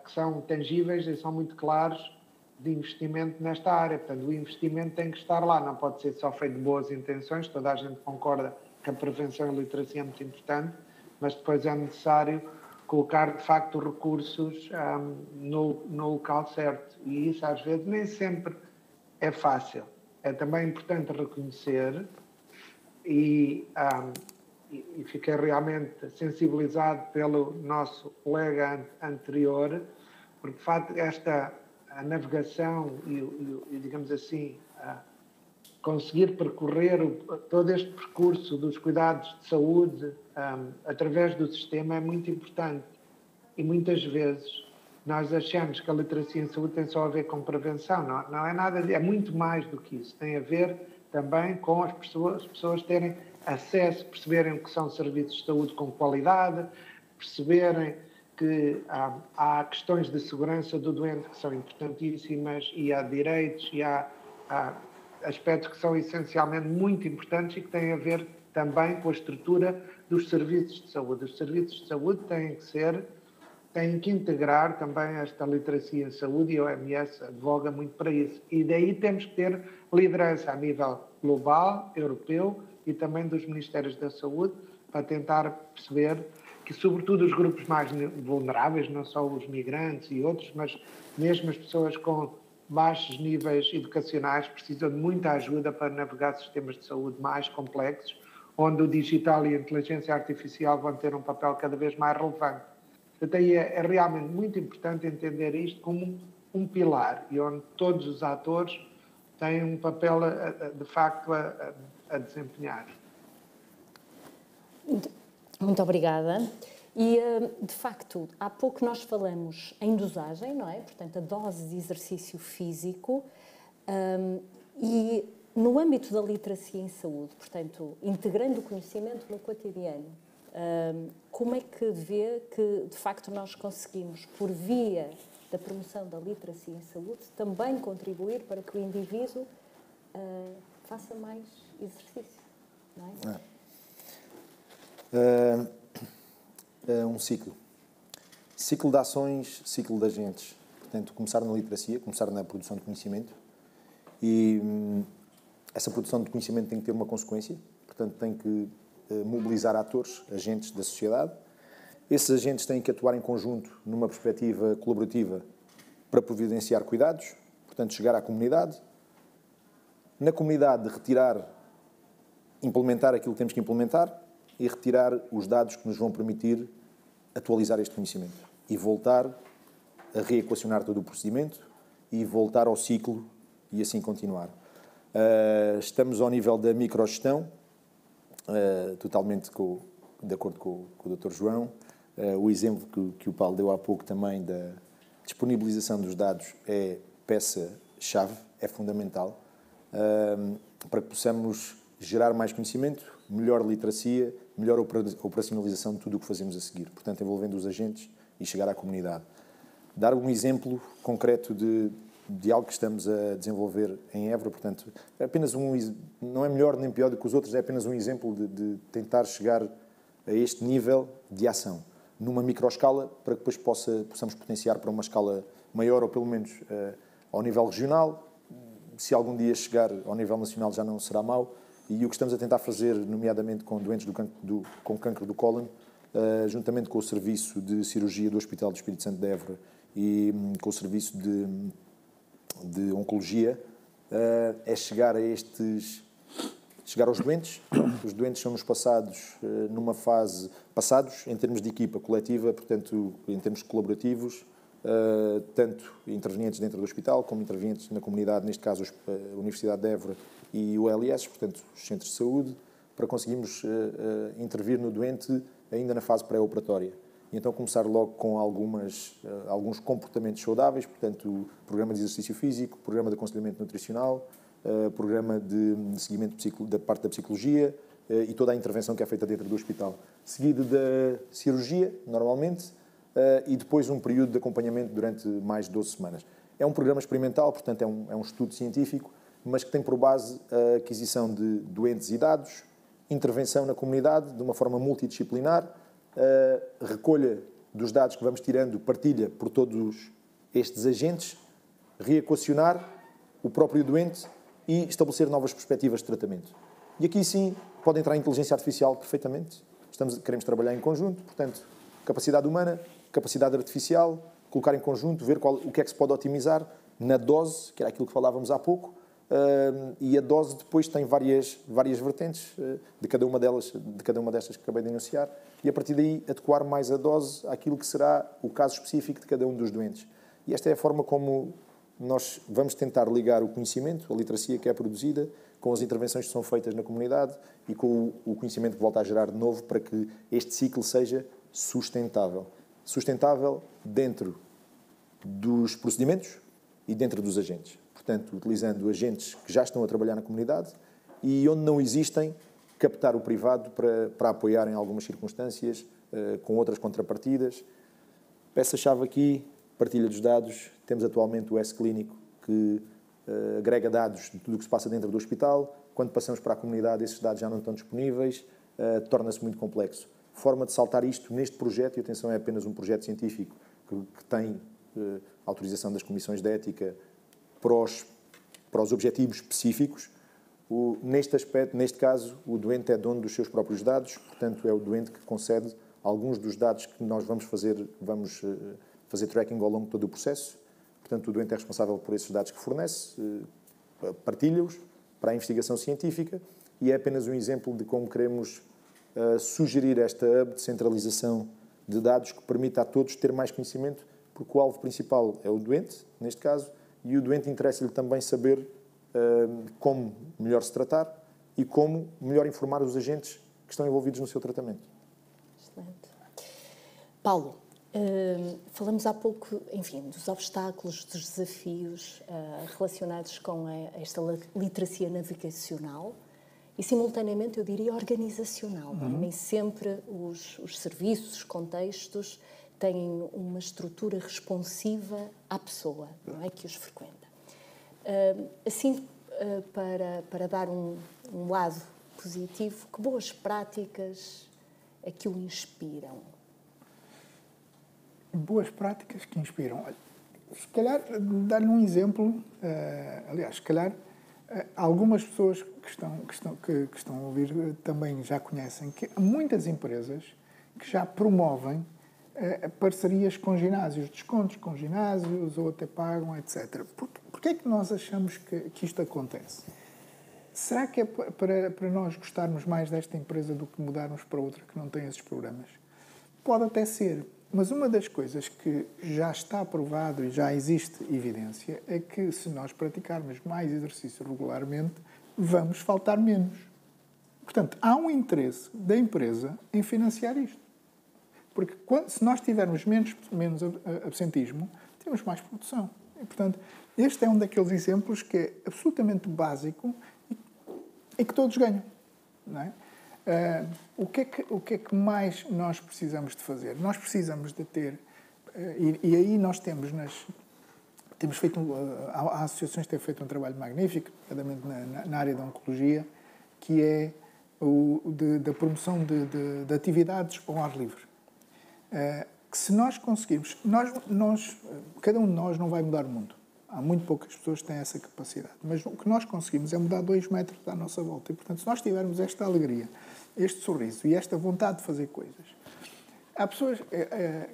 que são tangíveis e são muito claros de investimento nesta área. Portanto, o investimento tem que estar lá, não pode ser só feito de boas intenções, toda a gente concorda que a prevenção e a literacia é muito importante, mas depois é necessário colocar, de facto, recursos no local certo. E isso, às vezes, nem sempre é fácil. É também importante reconhecer e fiquei realmente sensibilizado pelo nosso colega anterior, porque, de facto, a navegação e digamos assim, conseguir percorrer todo este percurso dos cuidados de saúde através do sistema é muito importante. E muitas vezes nós achamos que a literacia em saúde tem só a ver com prevenção. Não é nada, é muito mais do que isso. Tem a ver também com as pessoas terem acesso, perceberem o que são serviços de saúde com qualidade, perceberem que há questões de segurança do doente que são importantíssimas e há direitos e há aspectos que são essencialmente muito importantes e que têm a ver também com a estrutura dos serviços de saúde. Os serviços de saúde têm que integrar também esta literacia em saúde e a OMS advoga muito para isso. E daí temos que ter liderança a nível global, europeu e também dos Ministérios da Saúde para tentar perceber que, sobretudo, os grupos mais vulneráveis, não só os migrantes e outros, mas mesmo as pessoas com baixos níveis educacionais precisam de muita ajuda para navegar sistemas de saúde mais complexos, onde o digital e a inteligência artificial vão ter um papel cada vez mais relevante. Portanto, aí é realmente muito importante entender isto como um pilar e onde todos os atores têm um papel, de facto, a desempenhar. Muito obrigada. E, de facto, há pouco nós falamos em dosagem, não é? Portanto, a dose de exercício físico e no âmbito da literacia em saúde, portanto, integrando o conhecimento no cotidiano, como é que vê que, de facto, nós conseguimos, por via da promoção da literacia em saúde, também contribuir para que o indivíduo faça mais exercício, não é? É um ciclo. Ciclo de ações, ciclo de agentes. Portanto, começar na literacia, começar na produção de conhecimento e essa produção de conhecimento tem que ter uma consequência, portanto tem que mobilizar atores, agentes da sociedade. Esses agentes têm que atuar em conjunto numa perspectiva colaborativa para providenciar cuidados, portanto chegar à comunidade. Na comunidade implementar aquilo que temos que implementar e retirar os dados que nos vão permitir atualizar este conhecimento e voltar a reequacionar todo o procedimento e voltar ao ciclo e assim continuar. Estamos ao nível da microgestão, totalmente de acordo com o Dr. João. O exemplo que o Paulo deu há pouco também da disponibilização dos dados é peça-chave, é fundamental, para que possamos gerar mais conhecimento, melhor literacia, melhor operacionalização de tudo o que fazemos a seguir. Portanto, envolvendo os agentes e chegar à comunidade. Dar um exemplo concreto de algo que estamos a desenvolver em Évora, portanto, é apenas não é melhor nem pior do que os outros, é apenas um exemplo de tentar chegar a este nível de ação, numa microescala, para que depois possamos potenciar para uma escala maior, ou pelo menos ao nível regional. Se algum dia chegar ao nível nacional já não será mau. E o que estamos a tentar fazer, nomeadamente com doentes com cancro do cólon, juntamente com o Serviço de Cirurgia do Hospital do Espírito Santo de Évora e com o Serviço de Oncologia, é chegar aos doentes. Os doentes são-nos passados numa fase, passados em termos de equipa coletiva, portanto, em termos colaborativos, tanto intervenientes dentro do hospital como intervenientes na comunidade, neste caso a Universidade de Évora e o LS, portanto, os centros de saúde, para conseguirmos intervir no doente ainda na fase pré-operatória. E então começar logo com alguns comportamentos saudáveis, portanto, o programa de exercício físico, programa de aconselhamento nutricional, programa de seguimento da parte da psicologia e toda a intervenção que é feita dentro do hospital. Seguido da cirurgia, normalmente, e depois um período de acompanhamento durante mais de 12 semanas. É um programa experimental, portanto, é um estudo científico, mas que tem por base a aquisição de doentes e dados, intervenção na comunidade de uma forma multidisciplinar, recolha dos dados que vamos tirando, partilha por todos estes agentes, reequacionar o próprio doente e estabelecer novas perspectivas de tratamento. E aqui sim pode entrar a inteligência artificial perfeitamente. Queremos trabalhar em conjunto, portanto, capacidade humana, capacidade artificial, colocar em conjunto, ver o que é que se pode otimizar na dose, que era aquilo que falávamos há pouco, e a dose depois tem várias vertentes de cada uma destas que acabei de enunciar, e a partir daí adequar mais a dose àquilo que será o caso específico de cada um dos doentes. E esta é a forma como nós vamos tentar ligar o conhecimento, a literacia que é produzida, com as intervenções que são feitas na comunidade e com o conhecimento que volta a gerar de novo, para que este ciclo seja sustentável. Sustentável dentro dos procedimentos e dentro dos agentes. Portanto, utilizando agentes que já estão a trabalhar na comunidade e onde não existem, captar o privado para apoiar em algumas circunstâncias, com outras contrapartidas. Peça-chave aqui, partilha dos dados. Temos atualmente o S-Clínico, que agrega dados de tudo o que se passa dentro do hospital. Quando passamos para a comunidade, esses dados já não estão disponíveis, torna-se muito complexo. Forma de saltar isto neste projeto, e atenção, é apenas um projeto científico que tem autorização das comissões de ética para os objetivos específicos. Neste aspecto, neste caso, o doente é dono dos seus próprios dados, portanto, é o doente que concede alguns dos dados que nós vamos fazer tracking ao longo de todo o processo. Portanto, o doente é responsável por esses dados que fornece, partilha-os para a investigação científica, e é apenas um exemplo de como queremos sugerir esta hub de centralização de dados que permita a todos ter mais conhecimento, porque o alvo principal é o doente, neste caso, e o doente interessa-lhe também saber como melhor se tratar e como melhor informar os agentes que estão envolvidos no seu tratamento. Excelente. Paulo, falamos há pouco, enfim, dos obstáculos, dos desafios relacionados com esta literacia navigacional e, simultaneamente, eu diria organizacional. Nem sempre os serviços, os contextos têm uma estrutura responsiva à pessoa, não é, que os frequenta. Assim, para dar um lado positivo, que boas práticas é que o inspiram? Boas práticas que inspiram. Olha, se calhar, dar-lhe um exemplo, aliás, se calhar, Algumas pessoas que estão a ouvir também já conhecem que há muitas empresas que já promovem parcerias com ginásios, descontos com ginásios ou até pagam, etc. Porquê é que nós achamos que isto acontece? Será que é para nós gostarmos mais desta empresa do que mudarmos para outra que não tem esses programas? Pode até ser, mas uma das coisas que já está provado e já existe evidência é que se nós praticarmos mais exercício regularmente, vamos faltar menos. Portanto, há um interesse da empresa em financiar isto. Porque se nós tivermos menos absentismo, temos mais produção. E, portanto, este é um daqueles exemplos que é absolutamente básico e que todos ganham. Não é? O que é que mais nós precisamos de fazer? Nós precisamos de ter, e aí nós temos feito, há associações que têm feito um trabalho magnífico, nomeadamente na área da oncologia, que é da promoção de atividades ao ar livre. Que se nós conseguirmos, cada um de nós não vai mudar o mundo. Há muito poucas pessoas que têm essa capacidade. Mas o que nós conseguimos é mudar 2 metros à nossa volta. E, portanto, se nós tivermos esta alegria, este sorriso e esta vontade de fazer coisas... Há pessoas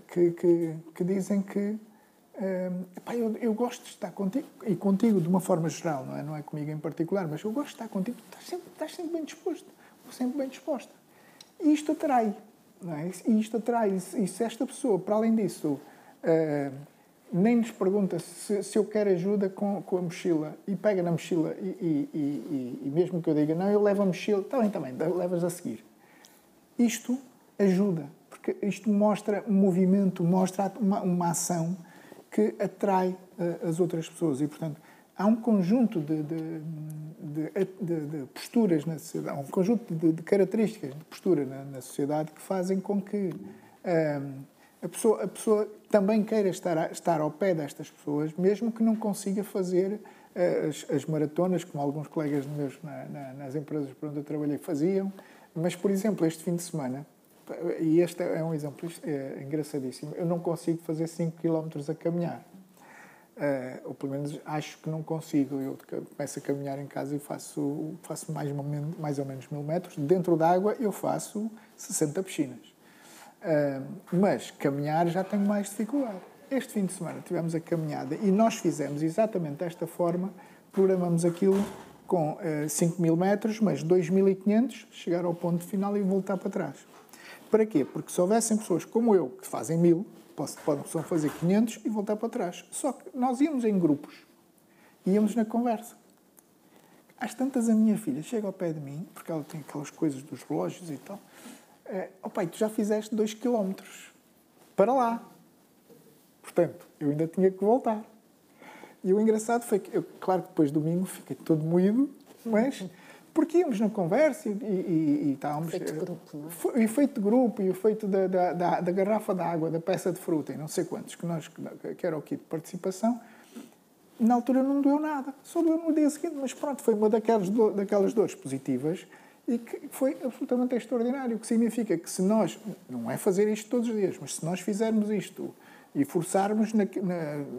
que dizem que eu gosto de estar contigo, e contigo de uma forma geral, não é comigo em particular, mas eu gosto de estar contigo, estás sempre bem disposto, sempre bem disposta. E isto atrai, não é? E isto atrai. E se esta pessoa, para além disso... nem nos pergunta se eu quero ajuda com a mochila e pega na mochila e mesmo que eu diga, não, eu levo a mochila, também, levas a seguir. Isto ajuda, porque isto mostra um movimento, mostra uma ação que atrai as outras pessoas e, portanto, há um conjunto de posturas na sociedade, há um conjunto de características de postura na sociedade que fazem com que a pessoa também queira estar ao pé destas pessoas, mesmo que não consiga fazer as maratonas, como alguns colegas meus nas empresas por onde eu trabalhei faziam. Mas, por exemplo, este fim de semana, e este é um exemplo engraçadíssimo, eu não consigo fazer 5 km a caminhar. Ou pelo menos acho que não consigo. Eu começo a caminhar em casa e faço mais ou menos 1000 metros. Dentro da água eu faço 60 piscinas. Mas caminhar já tenho mais dificuldade. Este fim de semana tivemos a caminhada e nós fizemos exatamente desta forma, programamos aquilo com 5.000 metros, mas 2.500, chegar ao ponto final e voltar para trás. Para quê? Porque se houvessem pessoas como eu, que fazem 1.000, podem só fazer 500 e voltar para trás. Só que nós íamos em grupos, íamos na conversa. Às tantas a minha filha chega ao pé de mim, porque ela tem aquelas coisas dos relógios e tal, pai, tu já fizeste 2 km para lá. Portanto, eu ainda tinha que voltar. E o engraçado foi que, claro que depois de domingo fiquei todo moído, mas porque íamos na conversa e estávamos... Feito de grupo, não é? E feito de grupo, e o feito da garrafa de água, da peça de fruta e não sei quantos, que era o kit de participação. Na altura não doeu nada, só doeu no dia seguinte, mas pronto, foi uma daquelas dores positivas e que foi absolutamente extraordinário, o que significa que se nós, não é fazer isto todos os dias, mas se nós fizermos isto e forçarmos,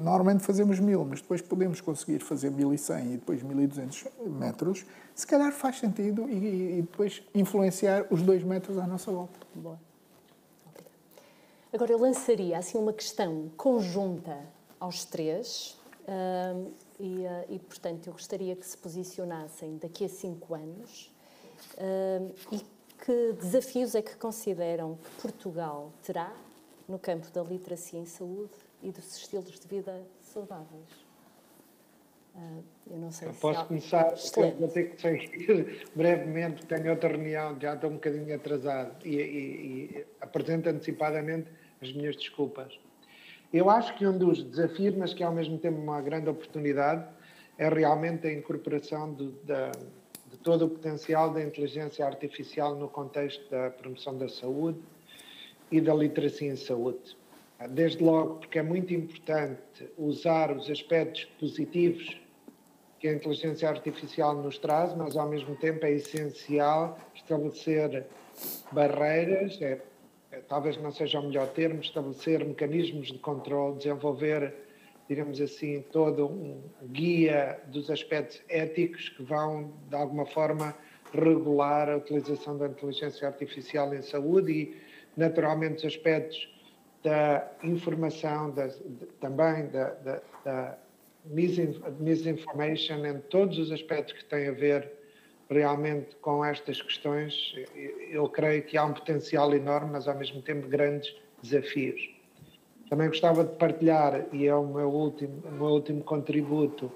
normalmente fazemos 1.000, mas depois podemos conseguir fazer 1.100 e depois 1.200 metros, se calhar faz sentido e depois influenciar os 2 metros à nossa volta. Boa. Obrigada. Agora eu lançaria assim uma questão conjunta aos três e portanto, eu gostaria que se posicionassem daqui a 5 anos e que desafios é que consideram que Portugal terá no campo da literacia em saúde e dos estilos de vida saudáveis. Eu não sei se posso começar, vou ter que sair brevemente, tenho outra reunião, já estou um bocadinho atrasado e apresento antecipadamente as minhas desculpas. Eu acho que um dos desafios, mas que ao mesmo tempo uma grande oportunidade, é realmente a incorporação de todo o potencial da inteligência artificial no contexto da promoção da saúde e da literacia em saúde. Desde logo porque é muito importante usar os aspectos positivos que a inteligência artificial nos traz, mas ao mesmo tempo é essencial estabelecer barreiras, talvez não seja o melhor termo, estabelecer mecanismos de controle, desenvolver digamos assim, todo um guia dos aspectos éticos que vão, de alguma forma, regular a utilização da inteligência artificial em saúde e, naturalmente, os aspectos da informação, também da misinformation, em todos os aspectos que têm a ver realmente com estas questões. Eu creio que há um potencial enorme, mas ao mesmo tempo grandes desafios. Também gostava de partilhar, e é o meu último contributo,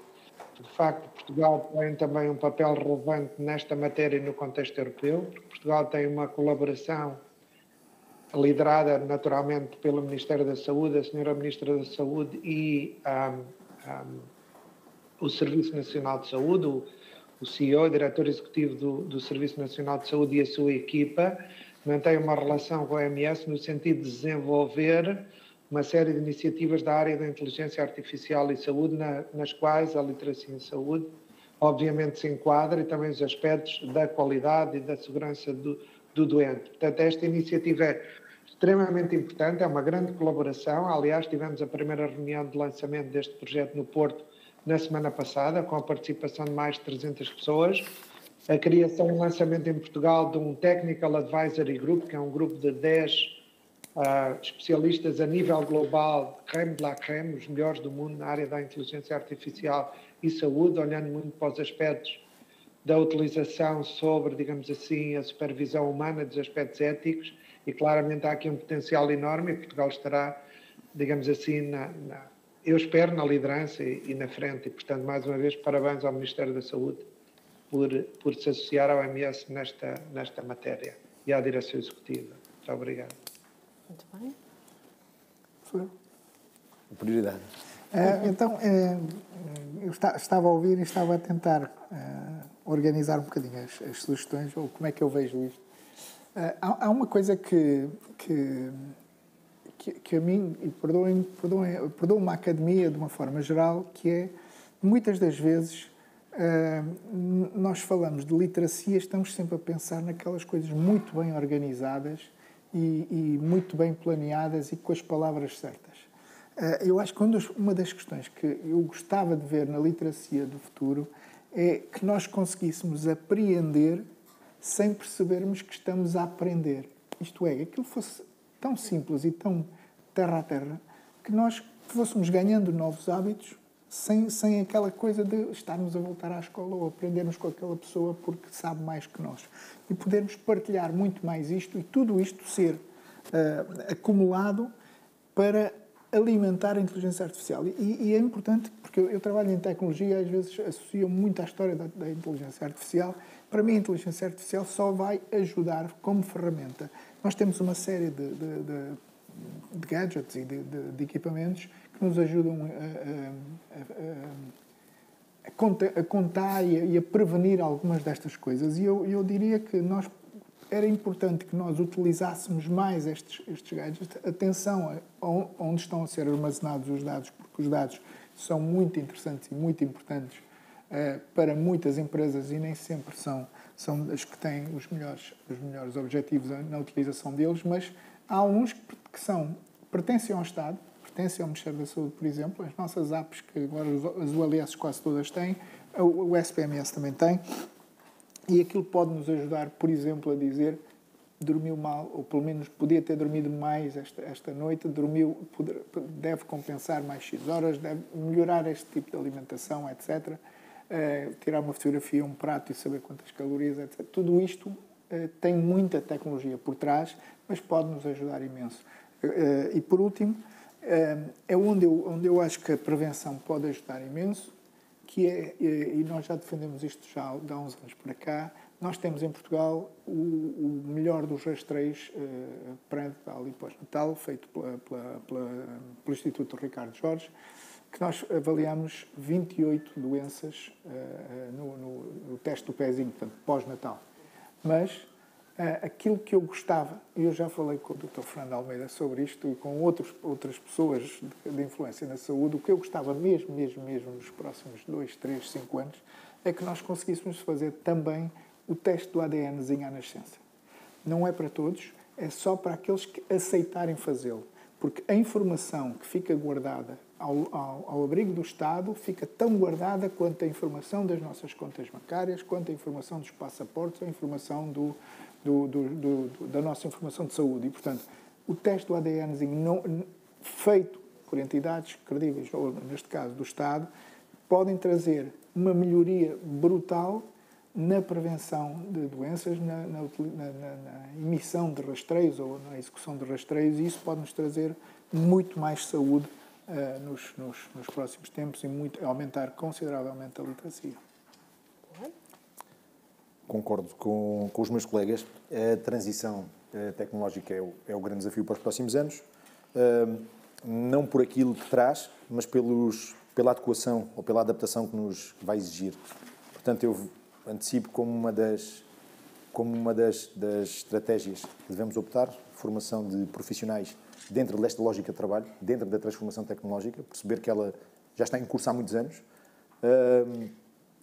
de facto Portugal tem também um papel relevante nesta matéria no contexto europeu, porque Portugal tem uma colaboração liderada naturalmente pelo Ministério da Saúde, a Senhora Ministra da Saúde e o Serviço Nacional de Saúde, o CEO, o Diretor Executivo do Serviço Nacional de Saúde e a sua equipa, mantém uma relação com a OMS no sentido de desenvolver uma série de iniciativas da área da inteligência artificial e saúde, nas quais a literacia em saúde, obviamente, se enquadra, e também os aspectos da qualidade e da segurança do doente. Portanto, esta iniciativa é extremamente importante, é uma grande colaboração. Aliás, tivemos a primeira reunião de lançamento deste projeto no Porto na semana passada, com a participação de mais de 300 pessoas. A criação e lançamento em Portugal de um Technical Advisory Group, que é um grupo de 10 especialistas a nível global, creme de la creme, os melhores do mundo na área da inteligência artificial e saúde, olhando muito para os aspectos da utilização sobre, digamos assim, a supervisão humana dos aspectos éticos, e claramente há aqui um potencial enorme, e Portugal estará, digamos assim, eu espero, na liderança e na frente. E, portanto, mais uma vez, parabéns ao Ministério da Saúde por se associar à OMS nesta matéria e à Direção Executiva. Muito obrigado. Muito bem. Prioridade. Então, eu estava a ouvir e estava a tentar organizar um bocadinho as sugestões, ou como é que eu vejo isto. Há uma coisa que a mim, e perdoem-me a academia de uma forma geral, que é, muitas das vezes, nós falamos de literacia, estamos sempre a pensar naquelas coisas muito bem organizadas e muito bem planeadas e com as palavras certas. Eu acho que uma das questões que eu gostava de ver na literacia do futuro é que nós conseguíssemos apreender sem percebermos que estamos a aprender. Isto é, que aquilo fosse tão simples e tão terra a terra, que nós fôssemos ganhando novos hábitos sem aquela coisa de estarmos a voltar à escola ou aprendermos com aquela pessoa porque sabe mais que nós. E podermos partilhar muito mais isto e tudo isto ser acumulado para alimentar a inteligência artificial. E é importante, porque eu trabalho em tecnologia e às vezes associo muito à história da inteligência artificial. Para mim, a inteligência artificial só vai ajudar como ferramenta. Nós temos uma série de gadgets e de equipamentos que nos ajudam a contar e a prevenir algumas destas coisas. E eu diria que era importante que nós utilizássemos mais estes gadgets. Atenção a onde estão a ser armazenados os dados, porque os dados são muito interessantes e muito importantes para muitas empresas e nem sempre são as que têm os melhores objetivos na utilização deles, mas há uns que pertencem ao Estado, pertencem ao Ministério da Saúde, por exemplo, as nossas apps, que agora as ULS quase todas têm, o SPMS também tem, e aquilo pode nos ajudar, por exemplo, a dizer dormiu mal, ou pelo menos podia ter dormido mais esta noite, deve compensar mais X horas, deve melhorar este tipo de alimentação, etc. Tirar uma fotografia, um prato e saber quantas calorias, etc. Tudo isto tem muita tecnologia por trás, mas pode nos ajudar imenso. E, por último, é onde eu acho que a prevenção pode ajudar imenso, que é, e nós já defendemos isto já há uns anos para cá, nós temos em Portugal o melhor dos rastreios pré-natal e pós-natal, feito pelo Instituto Ricardo Jorge, que nós avaliamos 28 doenças no teste do pezinho, portanto, pós-natal. Mas aquilo que eu gostava, e eu já falei com o Dr. Fernando Almeida sobre isto e com outras pessoas de influência na saúde, o que eu gostava mesmo nos próximos 2, 3, 5 anos, é que nós conseguíssemos fazer também o teste do ADNzinho à nascença. Não é para todos, é só para aqueles que aceitarem fazê-lo. Porque a informação que fica guardada ao abrigo do Estado, fica tão guardada quanto a informação das nossas contas bancárias, quanto a informação dos passaportes, a informação da nossa informação de saúde. E, portanto, o teste do ADNzinho feito por entidades credíveis, ou neste caso do Estado, podem trazer uma melhoria brutal na prevenção de doenças, na emissão de rastreios ou na execução de rastreios, e isso pode nos trazer muito mais saúde nos próximos tempos e aumentar consideravelmente a literacia. Concordo com os meus colegas. A transição tecnológica é o grande desafio para os próximos anos, não por aquilo que traz, mas pela adequação ou pela adaptação que nos vai exigir. Portanto, eu antecipo como uma das estratégias que devemos optar, formação de profissionais dentro desta lógica de trabalho, dentro da transformação tecnológica, perceber que ela já está em curso há muitos anos,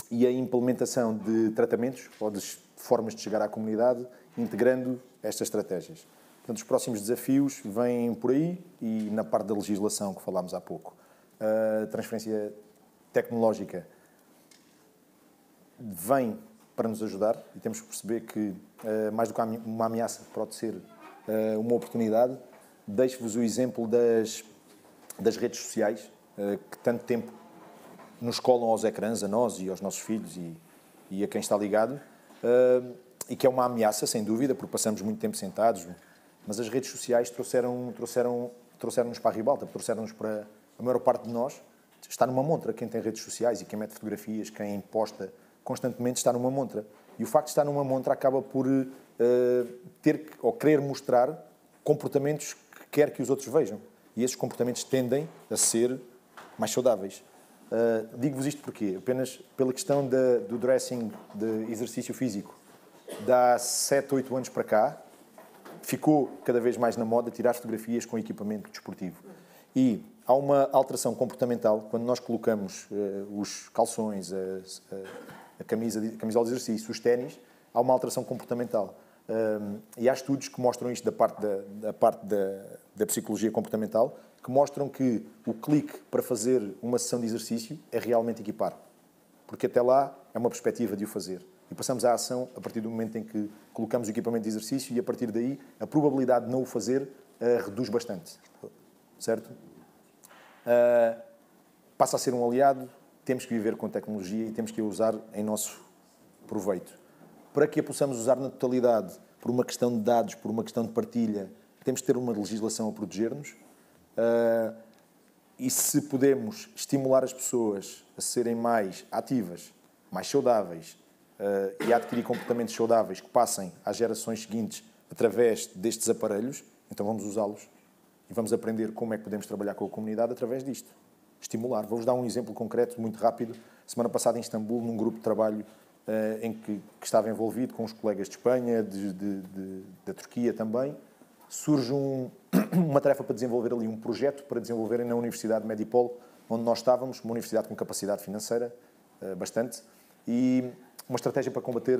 e a implementação de tratamentos ou de formas de chegar à comunidade, integrando estas estratégias. Portanto, os próximos desafios vêm por aí e na parte da legislação que falámos há pouco. A transferência tecnológica vem para nos ajudar e temos que perceber que, mais do que uma ameaça, pode ser uma oportunidade. Deixo-vos o exemplo das redes sociais, que tanto tempo nos colam aos ecrãs, a nós e aos nossos filhos e a quem está ligado, e que é uma ameaça, sem dúvida, porque passamos muito tempo sentados, mas as redes sociais trouxeram-nos para a ribalta, trouxeram-nos para a maior parte de nós. Está numa montra quem tem redes sociais e quem mete fotografias, quem posta constantemente está numa montra. E o facto de estar numa montra acaba por querer mostrar comportamentos que quer que os outros vejam. E esses comportamentos tendem a ser mais saudáveis. Digo-vos isto porquê? Apenas pela questão do dressing, de exercício físico. De há 7, 8 anos para cá, ficou cada vez mais na moda tirar fotografias com equipamento desportivo. E há uma alteração comportamental quando nós colocamos os calções, a camisola de exercício, os ténis, há uma alteração comportamental. E há estudos que mostram isto da parte da psicologia comportamental, que mostram que o clique para fazer uma sessão de exercício é realmente equipar. Porque até lá é uma perspectiva de o fazer. E passamos à ação a partir do momento em que colocamos o equipamento de exercício e a partir daí a probabilidade de não o fazer reduz bastante. Certo? Passa a ser um aliado, temos que viver com tecnologia e temos que a usar em nosso proveito. Para que a possamos usar na totalidade, por uma questão de dados, por uma questão de partilha, temos que ter uma legislação a proteger-nos. E se podemos estimular as pessoas a serem mais ativas, mais saudáveis e a adquirir comportamentos saudáveis que passem às gerações seguintes através destes aparelhos, então vamos usá-los e vamos aprender como é que podemos trabalhar com a comunidade através disto. Estimular. Vou-vos dar um exemplo concreto, muito rápido. Semana passada em Istambul, num grupo de trabalho em que estava envolvido com os colegas de Espanha, da Turquia também, surge uma tarefa para desenvolver ali, um projeto para desenvolverem na Universidade de Medipol, onde nós estávamos, uma universidade com capacidade financeira, bastante, e uma estratégia para combater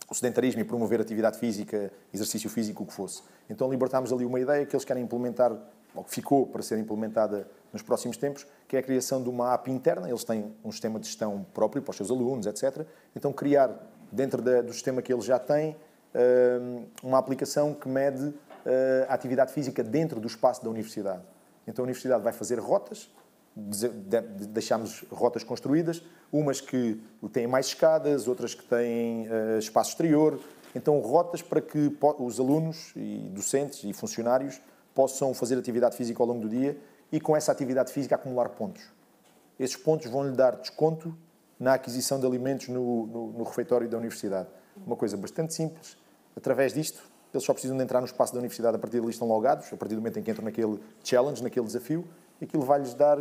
o sedentarismo e promover atividade física, exercício físico, o que fosse. Então libertámos ali uma ideia que eles querem implementar, ou que ficou para ser implementada nos próximos tempos, que é a criação de uma app interna. Eles têm um sistema de gestão próprio para os seus alunos, etc. Então criar, dentro do sistema que eles já têm, uma aplicação que mede a atividade física dentro do espaço da universidade. Então a universidade vai fazer rotas, deixamos rotas construídas, umas que têm mais escadas, outras que têm espaço exterior. Então rotas para que os alunos e docentes e funcionários possam fazer atividade física ao longo do dia e com essa atividade física acumular pontos. Esses pontos vão-lhe dar desconto na aquisição de alimentos no refeitório da universidade. Uma coisa bastante simples. Através disto, eles só precisam de entrar no espaço da universidade, a partir dali estão logados, a partir do momento em que entram naquele challenge, naquele desafio, e aquilo vai-lhes dar...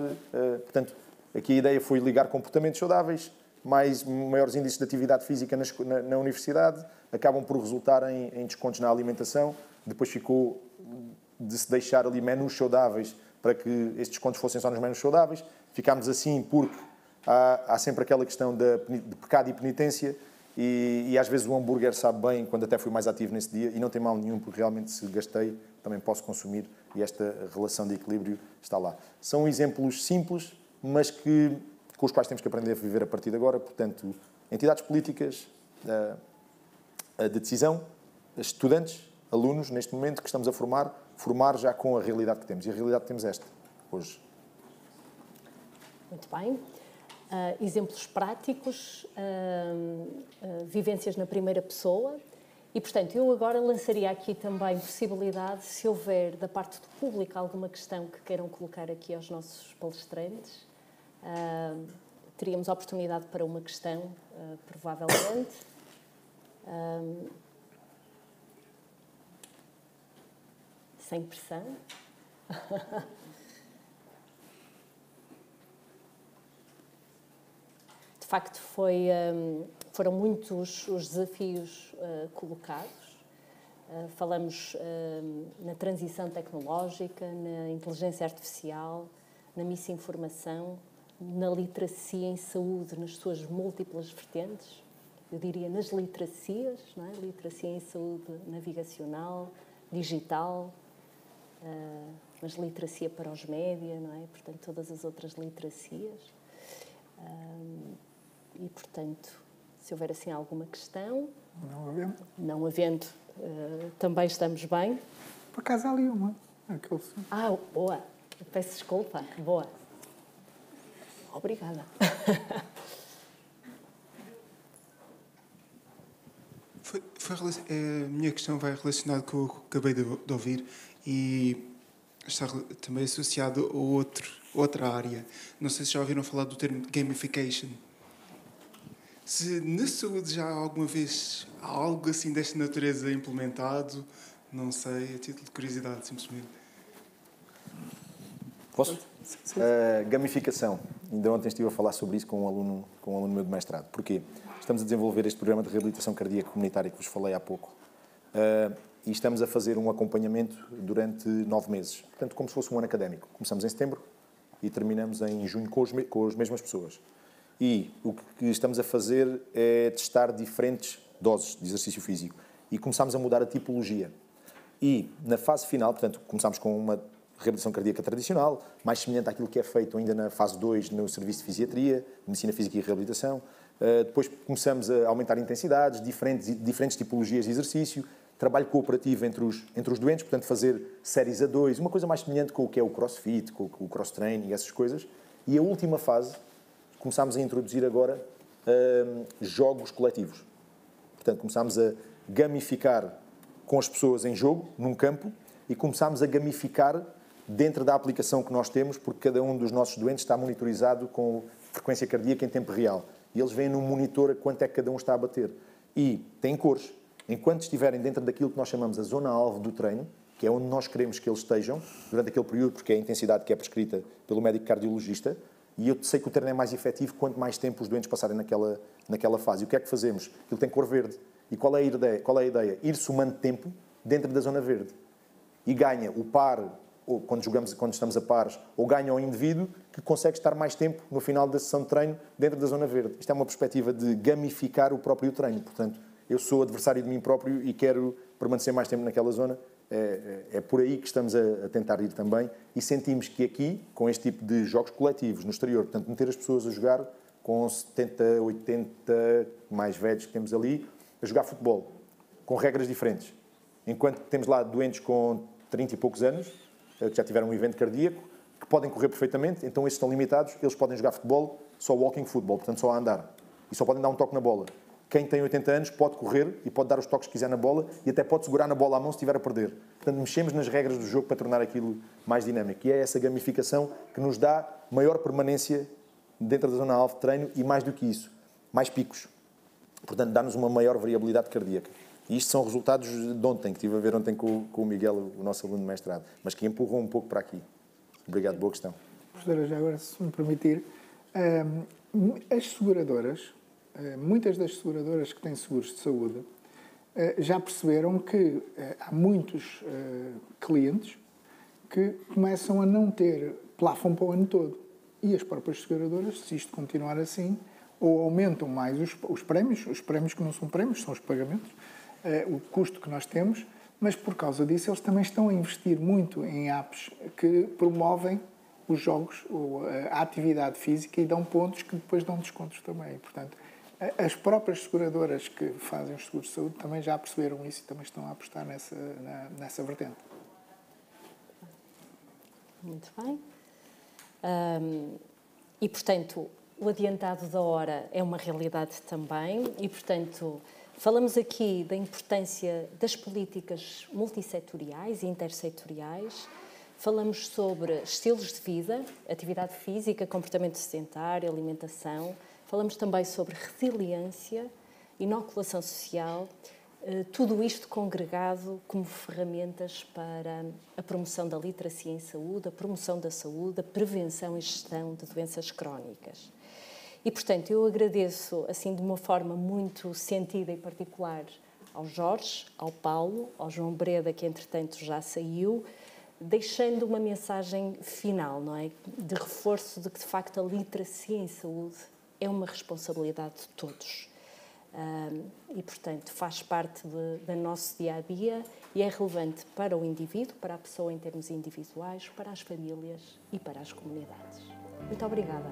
portanto, aqui a ideia foi ligar comportamentos saudáveis, maiores índices de atividade física na universidade, acabam por resultar em descontos na alimentação. Depois ficou de se deixar ali menus saudáveis para que estes descontos fossem só nos menus saudáveis. Ficámos assim porque há sempre aquela questão de pecado e penitência. E às vezes o hambúrguer sabe bem, quando até fui mais ativo nesse dia, e não tem mal nenhum, porque realmente se gastei, também posso consumir e esta relação de equilíbrio está lá. São exemplos simples, mas com os quais temos que aprender a viver a partir de agora. Portanto, entidades políticas de decisão, estudantes, alunos, neste momento que estamos a formar já com a realidade que temos. E a realidade que temos é esta, hoje. Muito bem. Exemplos práticos, vivências na primeira pessoa. E, portanto, eu agora lançaria aqui também possibilidade, se houver da parte do público alguma questão que queiram colocar aqui aos nossos palestrantes, teríamos a oportunidade para uma questão, provavelmente. Sem pressão. De facto, foram muitos os desafios colocados. Falamos na transição tecnológica, na inteligência artificial, na misinformação, na literacia em saúde, nas suas múltiplas vertentes. Eu diria nas literacias, não é? Literacia em saúde navigacional, digital, mas literacia para os média, não é? Portanto, todas as outras literacias. E, portanto, se houver assim alguma questão... Não havendo, também estamos bem. Por acaso há ali uma. Boa. Peço desculpa. Boa. Obrigada. A minha questão vai relacionada com o que acabei de ouvir e está também associado a outra área. Não sei se já ouviram falar do termo gamification. Se na saúde já alguma vez há algo assim desta natureza implementado, não sei, a título de curiosidade, simplesmente. Posso? Gamificação. Ainda ontem estive a falar sobre isso com um aluno meu de mestrado. Porquê? Estamos a desenvolver este programa de reabilitação cardíaca comunitária que vos falei há pouco. E estamos a fazer um acompanhamento durante 9 meses. Portanto, como se fosse um ano académico. Começamos em setembro e terminamos em junho com as mesmas pessoas. E o que estamos a fazer é testar diferentes doses de exercício físico. E começámos a mudar a tipologia. E na fase final, portanto, começámos com uma reabilitação cardíaca tradicional, mais semelhante àquilo que é feito ainda na fase 2 no serviço de fisiatria, medicina física e reabilitação. Depois começamos a aumentar intensidades, diferentes tipologias de exercício, trabalho cooperativo entre os doentes, portanto fazer séries a 2, uma coisa mais semelhante com o que é o crossfit, com o cross-training, essas coisas. E a última fase, começámos a introduzir agora jogos coletivos. Portanto, começámos a gamificar com as pessoas em jogo, num campo, e começámos a gamificar dentro da aplicação que nós temos, porque cada um dos nossos doentes está monitorizado com frequência cardíaca em tempo real. E eles veem no monitor a quanto é que cada um está a bater. E tem cores. Enquanto estiverem dentro daquilo que nós chamamos a zona-alvo do treino, que é onde nós queremos que eles estejam, durante aquele período, porque é a intensidade que é prescrita pelo médico cardiologista, e eu sei que o treino é mais efetivo quanto mais tempo os doentes passarem naquela fase. E o que é que fazemos? Ele tem cor verde. E qual é a ideia? Ir somando tempo dentro da zona verde. E ganha o par, ou quando estamos a pares, ou ganha o indivíduo que consegue estar mais tempo no final da sessão de treino dentro da zona verde. Isto é uma perspectiva de gamificar o próprio treino. Portanto, eu sou adversário de mim próprio e quero permanecer mais tempo naquela zona. É por aí que estamos a tentar ir também. E sentimos que aqui, com este tipo de jogos coletivos no exterior, portanto, meter as pessoas a jogar com 70, 80 mais velhos que temos ali, a jogar futebol, com regras diferentes. Enquanto temos lá doentes com 30 e poucos anos, que já tiveram um evento cardíaco, que podem correr perfeitamente, então esses estão limitados, eles podem jogar futebol, só walking futebol, portanto só a andar. E só podem dar um toque na bola. Quem tem 80 anos pode correr e pode dar os toques que quiser na bola e até pode segurar na bola à mão se estiver a perder. Portanto, mexemos nas regras do jogo para tornar aquilo mais dinâmico. E é essa gamificação que nos dá maior permanência dentro da zona-alvo de treino e, mais do que isso, mais picos. Portanto, dá-nos uma maior variabilidade cardíaca. E isto são resultados de ontem, que estive a ver ontem com o Miguel, o nosso aluno de mestrado, mas que empurram um pouco para aqui. Obrigado, boa questão. Professora, já agora, se me permitir, as seguradoras, muitas das seguradoras que têm seguros de saúde, já perceberam que há muitos clientes que começam a não ter plafond para o ano todo. E as próprias seguradoras, se isto continuar assim, ou aumentam mais os prémios que não são prémios, são os pagamentos, o custo que nós temos, mas por causa disso eles também estão a investir muito em apps que promovem os jogos, a atividade física, e dão pontos que depois dão descontos também. Portanto, as próprias seguradoras que fazem os seguros de saúde também já perceberam isso e também estão a apostar nessa vertente. Muito bem. E, portanto, o adiantado da hora é uma realidade também e, portanto, falamos aqui da importância das políticas multissetoriais e intersetoriais, falamos sobre estilos de vida, atividade física, comportamento sedentário, alimentação, falamos também sobre resiliência, inoculação social, tudo isto congregado como ferramentas para a promoção da literacia em saúde, a promoção da saúde, a prevenção e gestão de doenças crónicas. E, portanto, eu agradeço, assim, de uma forma muito sentida e particular ao Jorge, ao Paulo, ao João Breda, que, entretanto, já saiu, deixando uma mensagem final, não é? De reforço de que, de facto, a literacia em saúde é uma responsabilidade de todos. E, portanto, faz parte do nosso dia-a-dia e é relevante para o indivíduo, para a pessoa em termos individuais, para as famílias e para as comunidades. Muito obrigada.